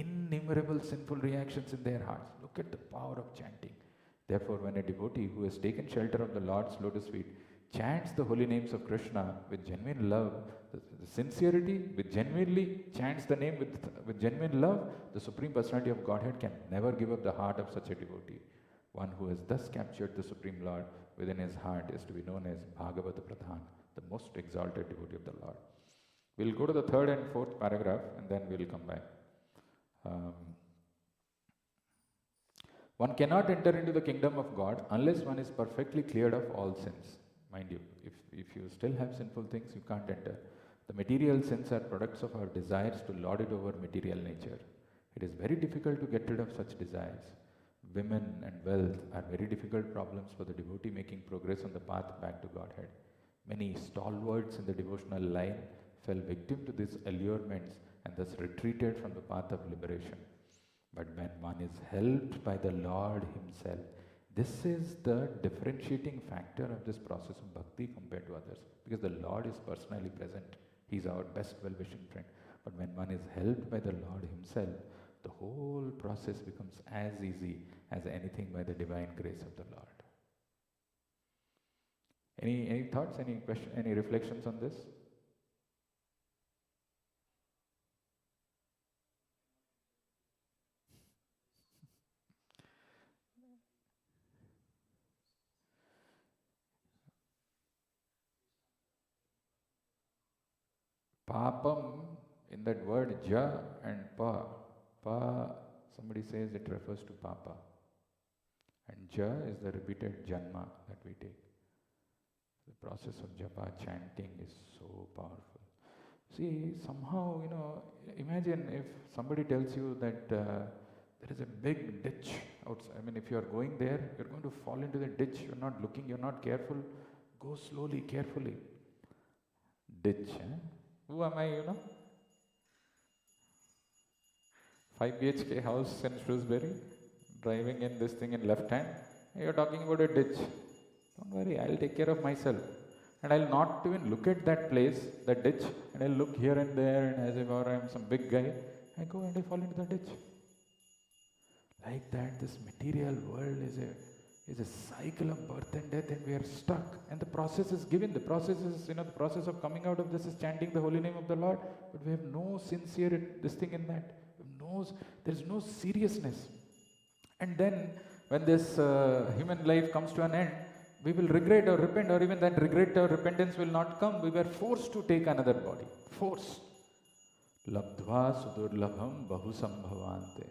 [SPEAKER 1] innumerable sinful reactions in their hearts. Look at the power of chanting. Therefore, when a devotee who has taken shelter of the Lord's lotus feet chants the holy names of Krishna with genuine love, the sincerity, with genuinely chants the name with genuine love, the Supreme Personality of Godhead can never give up the heart of such a devotee. One who has thus captured the Supreme Lord within his heart is to be known as Bhagavata Pradhan, the most exalted devotee of the Lord. We'll go to the third and fourth paragraph and then we'll come back. One cannot enter into the kingdom of God unless one is perfectly cleared of all sins. Mind you, if you still have sinful things, you can't enter. The material sins are products of our desires to lord it over material nature. It is very difficult to get rid of such desires. Women and wealth are very difficult problems for the devotee making progress on the path back to Godhead. Many stalwarts in the devotional line fell victim to these allurements and thus retreated from the path of liberation. But when one is helped by the Lord Himself, this is the differentiating factor of this process of bhakti compared to others. Because the Lord is personally present. He is our best well-wishing friend. But when one is helped by the Lord Himself, the whole process becomes as easy as anything by the divine grace of the Lord. Any thoughts, any questions, any reflections on this? Papam, in that word ja and pa, somebody says it refers to papa. And ja is the repeated janma that we take. The process of japa, chanting is so powerful. See, somehow, imagine if somebody tells you that there is a big ditch outside. I mean, if you are going there, you're going to fall into the ditch. You're not looking, you're not careful. Go slowly, carefully. Ditch, eh? Who am I, 5 BHK house in Shrewsbury, driving in this thing in left hand. You're talking about a ditch. Don't worry, I'll take care of myself. And I'll not even look at that place, that ditch, and I'll look here and there, and as if I'm some big guy, I go and I fall into the ditch. Like that, this material world is a cycle of birth and death, and we are stuck. And the process is given. The process is, the process of coming out of this is chanting the holy name of the Lord. But we have no sincere this thing in that. There is no seriousness. And then, when this human life comes to an end, we will regret or repent, or even that regret or repentance will not come. We were forced to take another body. Forced. Labdhva sudurlabham bahusambhavante.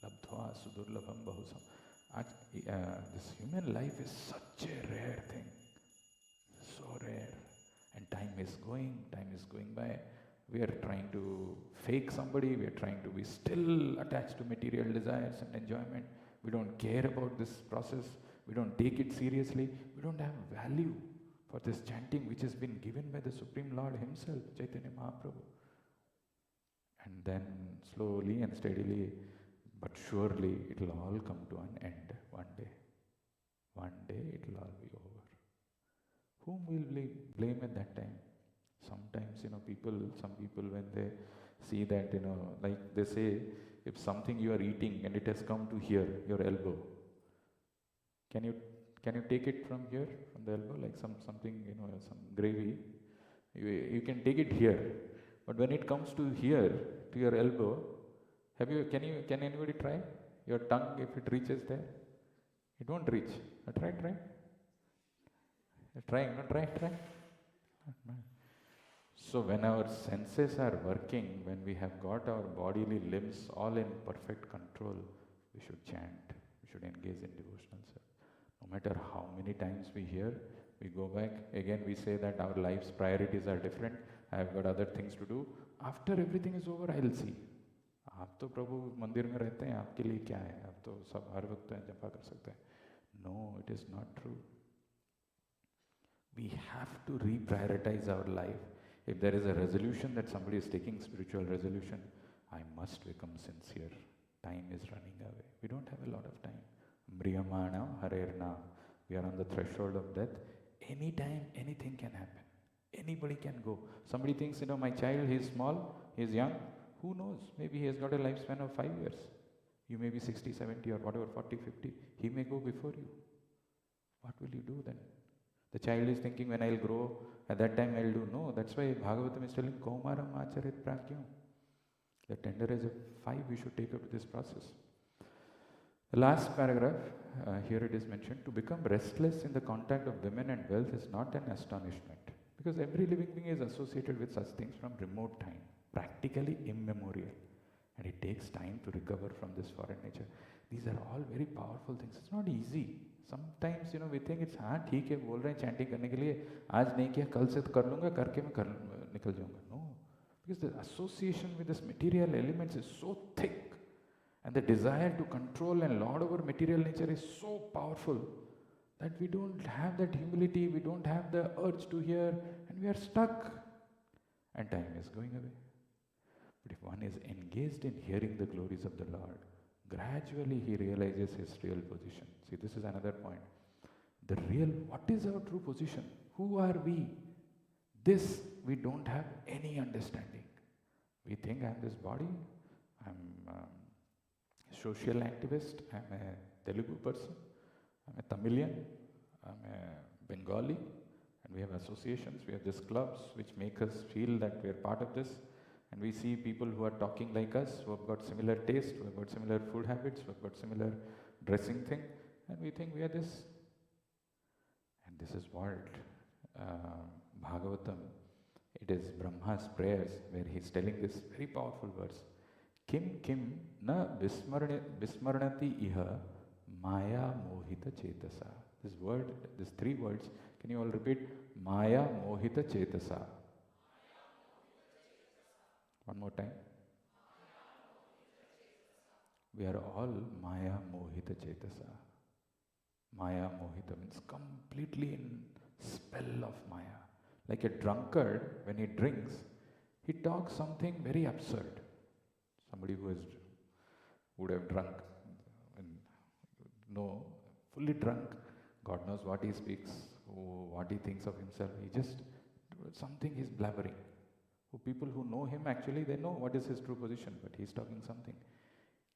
[SPEAKER 1] Labdhva sudurlabham bahusam. This human life is such a rare thing. So rare. And time is going by. We are trying to fake somebody. We are trying to be still attached to material desires and enjoyment. We don't care about this process. We don't take it seriously. We don't have value for this chanting which has been given by the Supreme Lord Himself, Chaitanya Mahaprabhu. And then slowly and steadily, but surely it will all come to an end one day. One day it will all be over. Whom will we blame at that time? Sometimes, some people when they see that, like they say, if something you are eating and it has come to here, your elbow, can you take it from here, from the elbow, like something, some gravy, you can take it here, but when it comes to here, to your elbow, can anybody try? Your tongue, if it reaches there, it won't reach. Try. Try. So when our senses are working, when we have got our bodily limbs all in perfect control, we should chant, we should engage in devotional service. No matter how many times we hear, we go back, again we say that our life's priorities are different, I have got other things to do. After everything is over, I'll see. आप तो प्रभु मंदिर में रहते हैं, आपके लिए क्या है? आप तो सब हर वक्त जपा कर सकते हैं. No, it is not true. We have to reprioritize our life. If there is a resolution that somebody is taking, spiritual resolution, I must become sincere. Time is running away. We don't have a lot of time. Mriyamana harerna. We are on the threshold of death. Anytime, anything can happen. Anybody can go. Somebody thinks, my child, he is small, he is young. Who knows? Maybe he has got a lifespan of 5 years. You may be 60, 70 or whatever, 40, 50. He may go before you. What will you do then? The child is thinking, when I'll grow, at that time I'll do. No, that's why Bhagavatam is telling, Kaumaram acharit prakyam. The tender age of 5, we should take up this process. The last paragraph, here it is mentioned, to become restless in the contact of women and wealth is not an astonishment. Because every living being is associated with such things from remote time, practically immemorial. And it takes time to recover from this foreign nature. These are all very powerful things. It's not easy. Sometimes, we think it's, ठीक है, बोल रहे हैं chanting करने के लिए, आज नहीं किया, कल से कर लूँगा, करके मैं निकल जाऊँगा. No. Because the association with this material elements is so thick. And the desire to control and lord over material nature is so powerful that we don't have that humility, we don't have the urge to hear, and we are stuck. And time is going away. But if one is engaged in hearing the glories of the Lord, gradually he realizes his real position. See, this is another point. What is our true position? Who are we? This we don't have any understanding. We think I'm this body, I'm a social activist, I'm a Telugu person, I'm a Tamilian, I'm a Bengali, and we have associations, we have these clubs which make us feel that we are part of this, and we see people who are talking like us, who have got similar taste, who have got similar food habits, who have got similar dressing thing, and we think we are this. And this is what Bhagavatam, it is Brahma's prayers, where he is telling this very powerful verse. Kim na vismarnati iha maya mohita chetasa. This word, these 3 words, can you all repeat? Maya mohita chetasa. One more time. We are all maya mohita chetasa. Maya mohita means completely in spell of maya. Like a drunkard, when he drinks, he talks something very absurd. Somebody who would have drunk, fully drunk, God knows what he speaks, what he thinks of himself. Something he's blabbering. People who know him, actually, they know what is his true position, but he's talking something.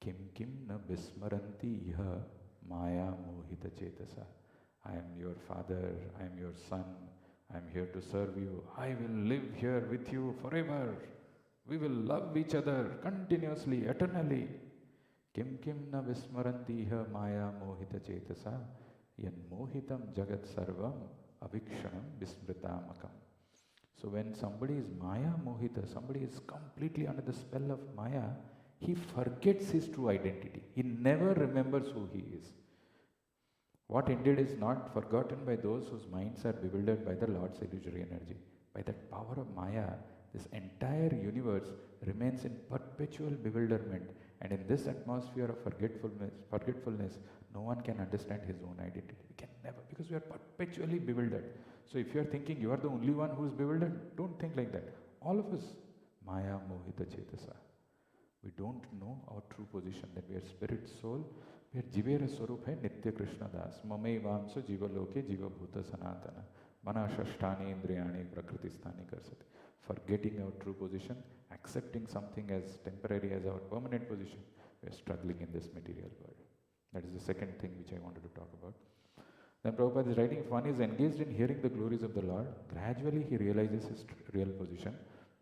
[SPEAKER 1] Kim na vismaranti iha maya mohita chetasa. I am your father, I am your son, I am here to serve you. I will live here with you forever. We will love each other continuously, eternally. Kim na vismaranti iha maya mohita chetasa yan mohitam jagat sarvam avikshanam vismritamakam. So when somebody is maya mohita, somebody is completely under the spell of maya, he forgets his true identity. He never remembers who he is. What indeed is not forgotten by those whose minds are bewildered by the Lord's illusory energy. By that power of maya, this entire universe remains in perpetual bewilderment, and in this atmosphere of forgetfulness, no one can understand his own identity. We can never, because we are perpetually bewildered. So if you are thinking you are the only one who is bewildered, don't think like that. All of us, maya mohita chetasa. We don't know our true position, that we are spirit, soul, we are jivera swarup hai nitya Krishna das, mamai vamsa jiva loke jiva bhuta sanatana, mana shashtani indriyani prakritisthani karsati. Forgetting our true position, accepting something as temporary as our permanent position, we are struggling in this material world. That is the second thing which I wanted to talk about. Then Prabhupada is writing, if one is engaged in hearing the glories of the Lord, gradually he realizes his real position.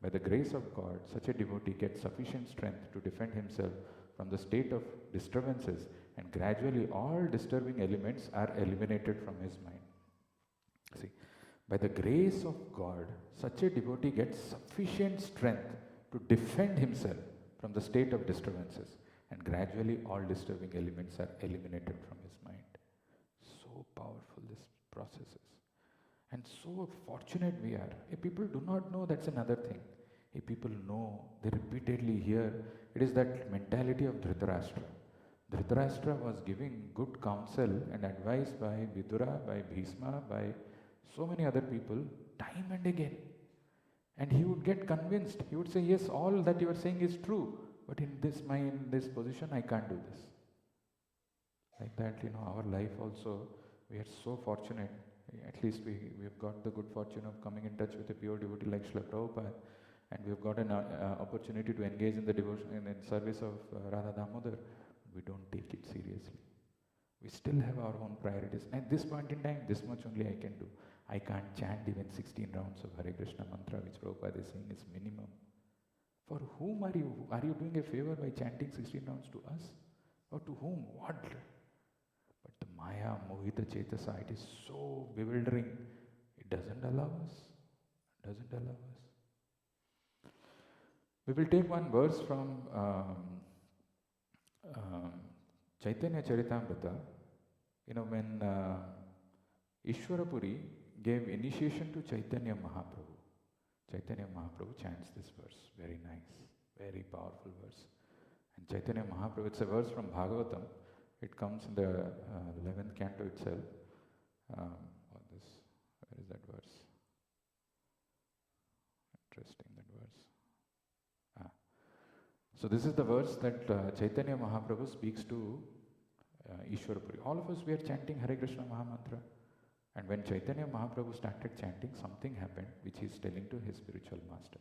[SPEAKER 1] By the grace of God, such a devotee gets sufficient strength to defend himself from the state of disturbances, and gradually all disturbing elements are eliminated from his mind. See, by the grace of God, such a devotee gets sufficient strength to defend himself from the state of disturbances, and gradually all disturbing elements are eliminated from his mind. So powerful this process is. And so fortunate we are. If people do not know, that's another thing. If people know, they repeatedly hear, it is that mentality of Dhritarashtra. Dhritarashtra was giving good counsel and advice by Vidura, by Bhishma, by so many other people, time and again. And he would get convinced. He would say, yes, all that you are saying is true, but in this mind, this position, I can't do this. Like that, our life also, we are so fortunate. At least we have got the good fortune of coming in touch with a pure devotee like Srila Prabhupada. and we've got an opportunity to engage in the devotion in service of Radha Damodar. We don't take it seriously. We still have our own priorities. At this point in time, this much only I can do. I can't chant even 16 rounds of Hare Krishna mantra, which Prabhupada is saying is minimum. For whom are you? Are you doing a favor by chanting 16 rounds to us? Or to whom? What? But the Maya, Mohita Chetasa, it is so bewildering. It doesn't allow us. It doesn't allow us. We will take one verse from Chaitanya Charitamrita. You know, when Ishwarapuri gave initiation to Chaitanya Mahaprabhu, Chaitanya Mahaprabhu chants this verse. Very nice, very powerful verse. And Chaitanya Mahaprabhu, it's a verse from Bhagavatam. It comes in the 11th canto itself. Where is that verse? Interesting, that verse. So this is the verse that Chaitanya Mahaprabhu speaks to Ishwarapuri. All of us, we are chanting Hare Krishna Mahamantra. And when Chaitanya Mahaprabhu started chanting, something happened which he is telling to his spiritual master.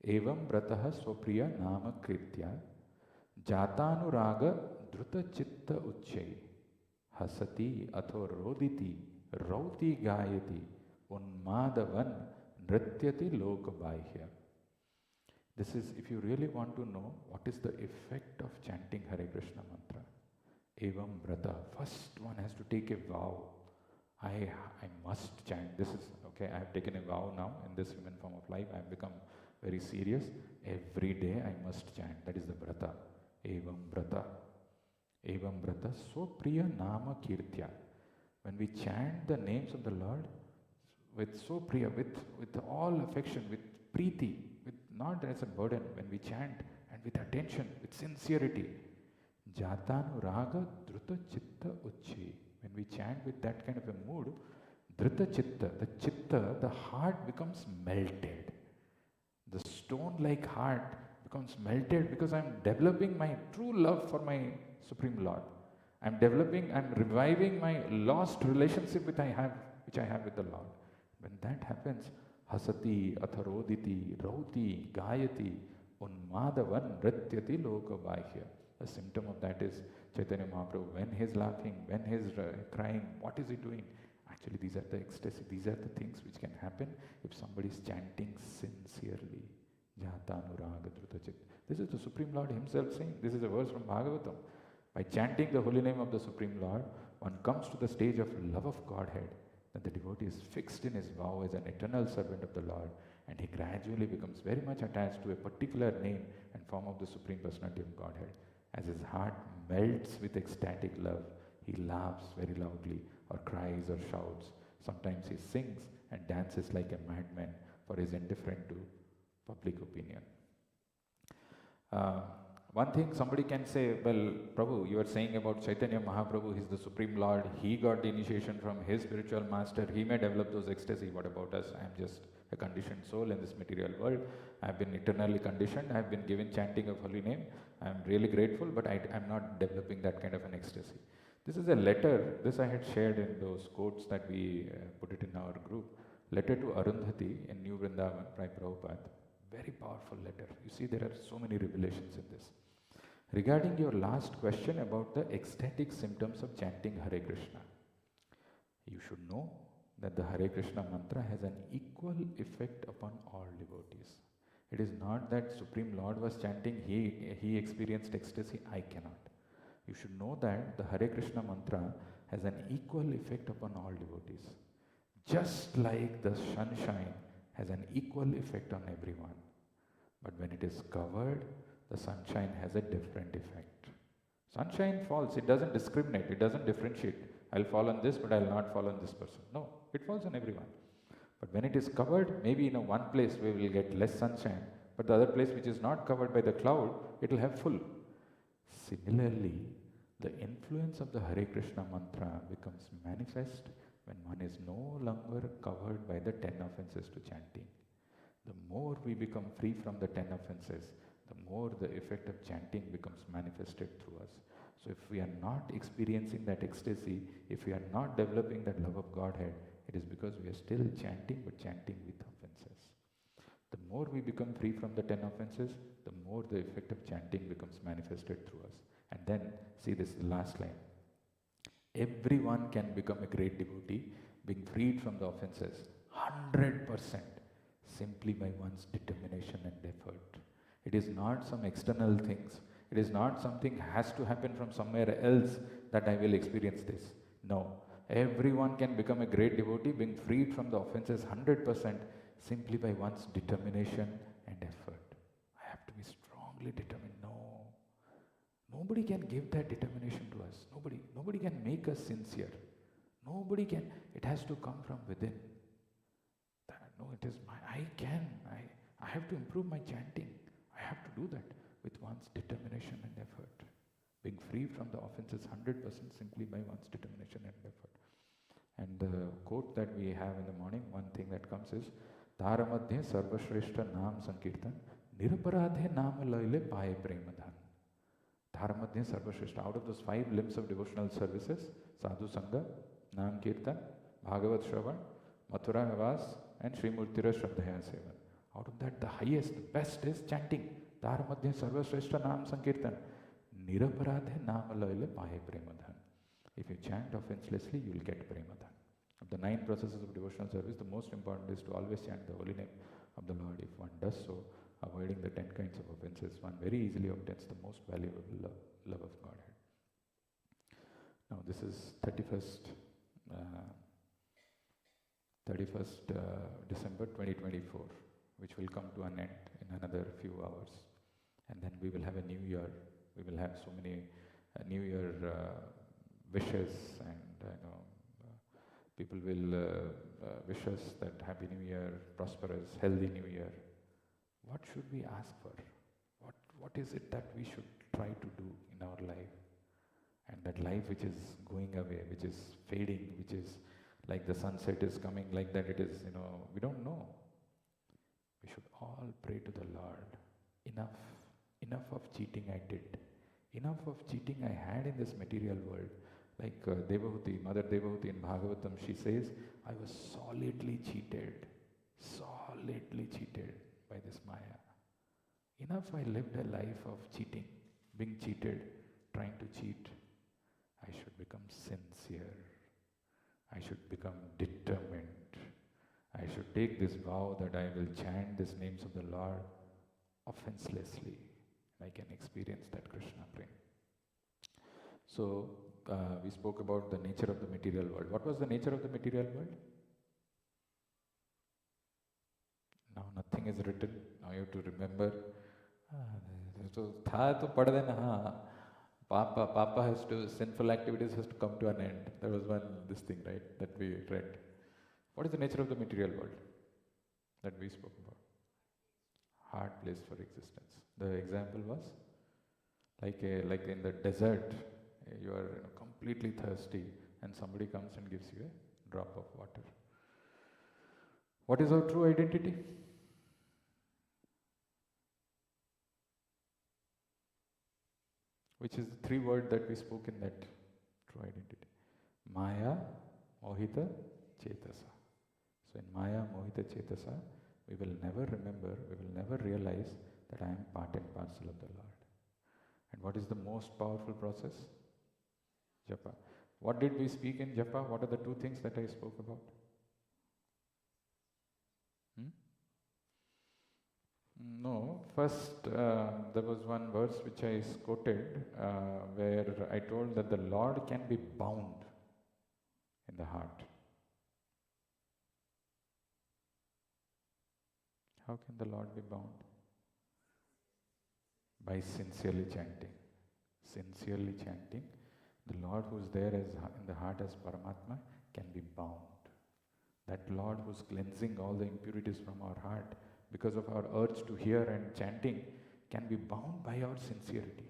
[SPEAKER 1] Evam brataha swapriya nama kritya jatanuraga druta chitta uchchai hasati atho roditi rauti gayati unmadavan nrityati lokabahya. This is, if you really want to know what is the effect of chanting Hare Krishna mantra. Evam brata. First one has to take a vow. I must chant. This is, okay, I have taken a vow now in this human form of life. I have become very serious. Every day I must chant. That is the brata. Evam brata. Evam brata. So priya nama kirtya. When we chant the names of the Lord with so priya, with all affection, with preeti, with not as a burden, when we chant and with attention, with sincerity. Jatanu raga druta chitta uchchi. When we chant with that kind of a mood, drita chitta, the heart becomes melted. The stone-like heart becomes melted because I'm developing my true love for my Supreme Lord. I'm reviving my lost relationship which I have with the Lord. When that happens, hasati, atharoditi, rauti, gayati, unmadavan, nrityati lokabahya. A symptom of that is Chaitanya Mahaprabhu. When he is laughing, when he is crying, what is he doing? Actually, these are the ecstasy. These are the things which can happen if somebody is chanting sincerely. Jatanuraga drutachit. This is the Supreme Lord himself saying. This is a verse from Bhagavatam. By chanting the holy name of the Supreme Lord, one comes to the stage of love of Godhead. Then the devotee is fixed in his vow as an eternal servant of the Lord, and he gradually becomes very much attached to a particular name and form of the Supreme Personality of Godhead. As his heart melts with ecstatic love, he laughs very loudly, or cries or shouts. Sometimes he sings and dances like a madman, for he is indifferent to public opinion. One thing somebody can say, well, Prabhu, you are saying about Chaitanya Mahaprabhu, he is the Supreme Lord, he got the initiation from his spiritual master, he may develop those ecstasy. What about us? I am just a conditioned soul in this material world. I have been eternally conditioned, I have been given chanting of holy name. I am really grateful, but I am not developing that kind of an ecstasy. This is a letter, this I had shared in those quotes that we put it in our group. Letter to Arundhati in New Vrindavan by Prabhupada. Very powerful letter. You see, there are so many revelations in this. Regarding your last question about the ecstatic symptoms of chanting Hare Krishna, you should know that the Hare Krishna mantra has an equal effect upon all devotees. It is not that Supreme Lord was chanting, he experienced ecstasy, I cannot. You should know that the Hare Krishna mantra has an equal effect upon all devotees. Just like the sunshine has an equal effect on everyone. But when it is covered, the sunshine has a different effect. Sunshine falls, it doesn't discriminate, it doesn't differentiate. I'll fall on this, but I'll not fall on this person. No, it falls on everyone. But when it is covered, maybe in one place we will get less sunshine, but the other place which is not covered by the cloud, it will have full. Similarly, the influence of the Hare Krishna mantra becomes manifest when one is no longer covered by the 10 offenses to chanting. The more we become free from the 10 offenses, the more the effect of chanting becomes manifested through us. So if we are not experiencing that ecstasy, if we are not developing that love of Godhead, it is because we are still chanting, but chanting with offenses. The more we become free from the 10 offenses, the more the effect of chanting becomes manifested through us. And then, see this last line. Everyone can become a great devotee, being freed from the offenses, 100%, simply by one's determination and effort. It is not some external things. It is not something has to happen from somewhere else that I will experience this. No. Everyone can become a great devotee, being freed from the offenses 100%, simply by one's determination and effort. I have to be strongly determined. No. Nobody can give that determination to us. Nobody can make us sincere. Nobody can. It has to come from within. No, it is I have to improve my chanting. I have to do that with one's determination and effort. Being free from the offenses 100% simply by one's determination and effort. And the quote that we have in the morning, one thing that comes is, Dharamadhya sarvashreshta naam sankirtan, niraparadhe naam laile paye premadhan. Dharamadhya sarvashreshta. Out of those 5 limbs of devotional services, Sadhu Sangha, Naam Kirtan, Bhagavat Shravan, Mathura Vas, and Srimurtira Shraddhaya Sevan. Out of that, the highest, the best is chanting. Dharamadhya sarvashreshta naam sankirtan, niraparadhe naam laile paye premadhan. If you chant offenselessly, you will get premadhan. Of the 9 processes of devotional service, the most important is to always chant the holy name of the Lord. If one does so, avoiding the 10 kinds of offenses, one very easily obtains the most valuable love of Godhead. Now this is 31st December 2024, which will come to an end in another few hours. And then we will have a new year. We will have so many New Year wishes, and people will wish us that Happy New Year, prosperous, healthy New Year. What should we ask for? What is it that we should try to do in our life? And that life which is going away, which is fading, which is like the sunset is coming, like that it is, we don't know. We should all pray to the Lord. Enough of cheating I did. Enough of cheating I had in this material world. Like Devahuti, Mother Devahuti in Bhagavatam, she says, I was solidly cheated by this Maya. Enough I lived a life of cheating, being cheated, trying to cheat. I should become sincere. I should become determined. I should take this vow that I will chant these names of the Lord offenselessly. I can experience that Krishna prema. So, we spoke about the nature of the material world. What was the nature of the material world? Now nothing is written. Now you have to remember. Papa has to, sinful activities has to come to an end. There was this thing, right, that we read. What is the nature of the material world that we spoke about? Hard place for existence. The example was like in the desert, you are completely thirsty and somebody comes and gives you a drop of water. What is our true identity? Which is the 3 words that we spoke in that true identity. Maya, Mohita, Chetasa. So in Maya, Mohita, Chetasa, we will never remember, we will never realize that I am part and parcel of the Lord. And what is the most powerful process? Japa. What did we speak in Japa? What are the 2 things that I spoke about? No, first there was one verse which I quoted where I told that the Lord can be bound in the heart. How can the Lord be bound? By sincerely chanting. Sincerely chanting, the Lord who is there in the heart as Paramatma can be bound. That Lord who is cleansing all the impurities from our heart because of our urge to hear and chanting can be bound by our sincerity.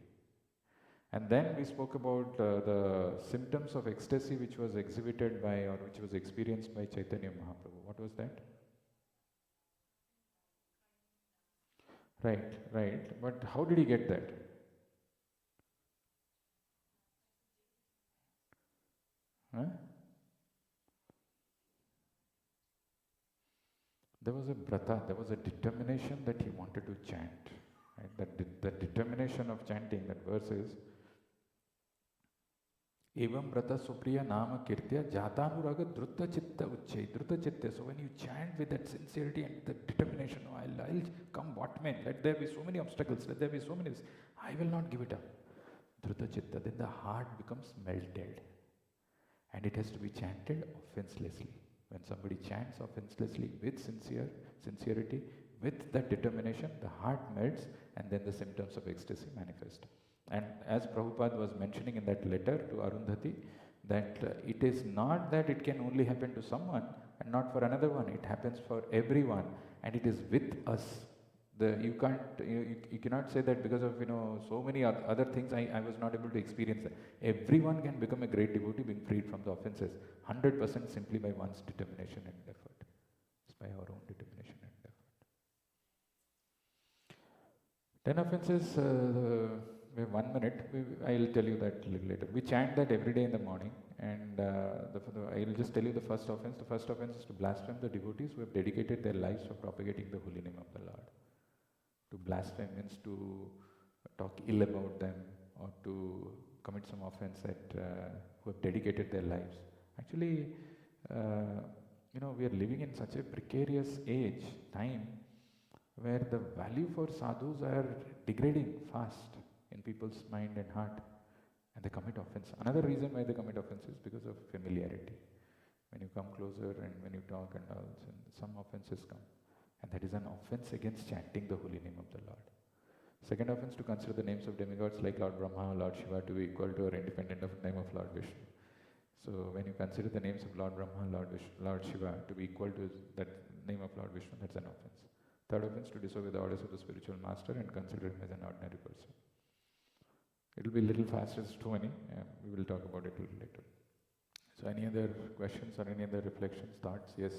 [SPEAKER 1] And then we spoke about the symptoms of ecstasy which was exhibited by or which was experienced by Chaitanya Mahaprabhu. What was that? Right. But how did he get that? there was a brata, there was a determination that he wanted to chant. Right? The determination of chanting, that verse is, Evam brata supriya nama kirtya jatanuraga druta chitta uchchai, druta chitta. So when you chant with that sincerity and the determination, oh, I'll come what may, let there be so many obstacles, let there be so many, I will not give it up. Druta chitta, then the heart becomes melted. And it has to be chanted offenselessly. When somebody chants offenselessly with sincerity, with that determination, the heart melts and then the symptoms of ecstasy manifest. And as Prabhupada was mentioning in that letter to Arundhati, that it is not that it can only happen to someone and not for another one. It happens for everyone, and it is with us. You cannot say that because of so many other things I was not able to experience that. Everyone can become a great devotee, being freed from the offenses, 100% simply by one's determination and effort. It's by our own determination and effort. 10 offenses. We have 1 minute. I'll tell you that a little later. We chant that every day in the morning, and I'll just tell you the first offense. The first offense is to blaspheme the devotees who have dedicated their lives for propagating the holy name of the Lord. To blaspheme means to talk ill about them or to commit some offense who have dedicated their lives. Actually, we are living in such a precarious time where the value for sadhus are degrading fast in people's mind and heart, and they commit offense. Another reason why they commit offense is because of familiarity. When you come closer and when you talk and all, some offenses come. And that is an offense against chanting the holy name of the Lord. Second offense, to consider the names of demigods like Lord Brahma or Lord Shiva to be equal to or independent of the name of Lord Vishnu. So when you consider the names of Lord Brahma, Lord Shiva to be equal to that name of Lord Vishnu, that's an offense. Third offense, to disobey the orders of the spiritual master and consider him as an ordinary person. It will be a little faster, it's too many. We will talk about it a little later. So any other questions or any other reflections, thoughts? Yes?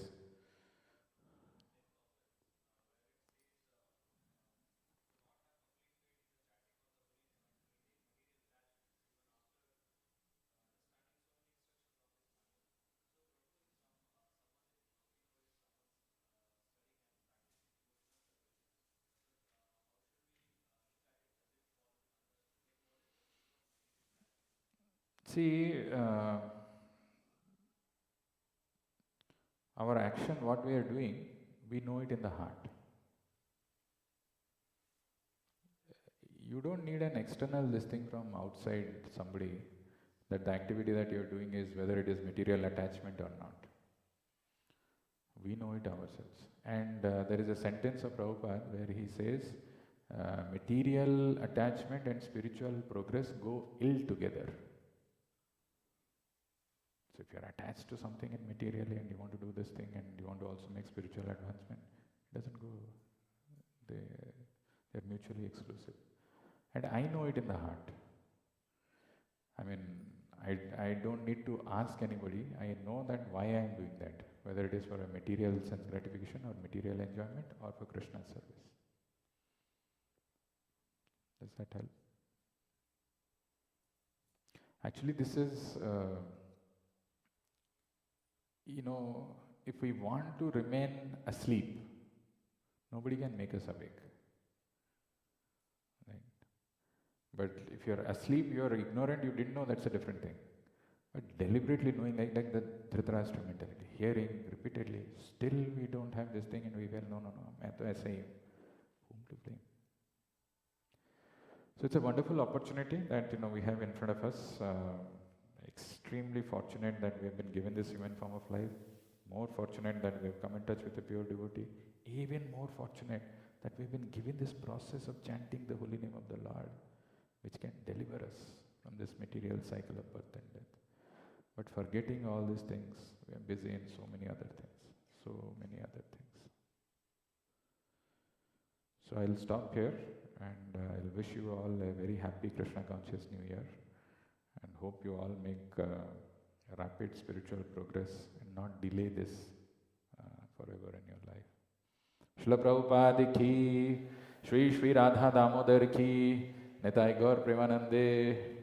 [SPEAKER 1] See, our action, what we are doing, we know it in the heart. You don't need an external listing from outside somebody that the activity that you're doing is whether it is material attachment or not. We know it ourselves. And there is a sentence of Prabhupada where he says, material attachment and spiritual progress go ill together. So if you're attached to something in materially and you want to do this thing and you want to also make spiritual advancement, it doesn't go. They're mutually exclusive. And I know it in the heart. I mean, I don't need to ask anybody. I know that why I am doing that, whether it is for a material sense gratification or material enjoyment or for Krishna's service. Does that help? Actually, this is, if we want to remain asleep, nobody can make us awake. Right? But if you're asleep, you're ignorant, you didn't know, that's a different thing. But deliberately knowing, like the Dhritarashtra mentality, hearing repeatedly, still we don't have this thing and we will, no, I say, whom to blame? So it's a wonderful opportunity that we have in front of us. Extremely fortunate that we have been given this human form of life. More fortunate that we have come in touch with a pure devotee. Even more fortunate that we have been given this process of chanting the holy name of the Lord, which can deliver us from this material cycle of birth and death. But forgetting all these things, we are busy in so many other things. So I'll stop here and I'll wish you all a very happy Krishna conscious New Year and hope you all make rapid spiritual progress and not delay this forever in your life. Srila Prabhupada ki, Shri Radha Damodar ki, Nitai Gaur Premanande.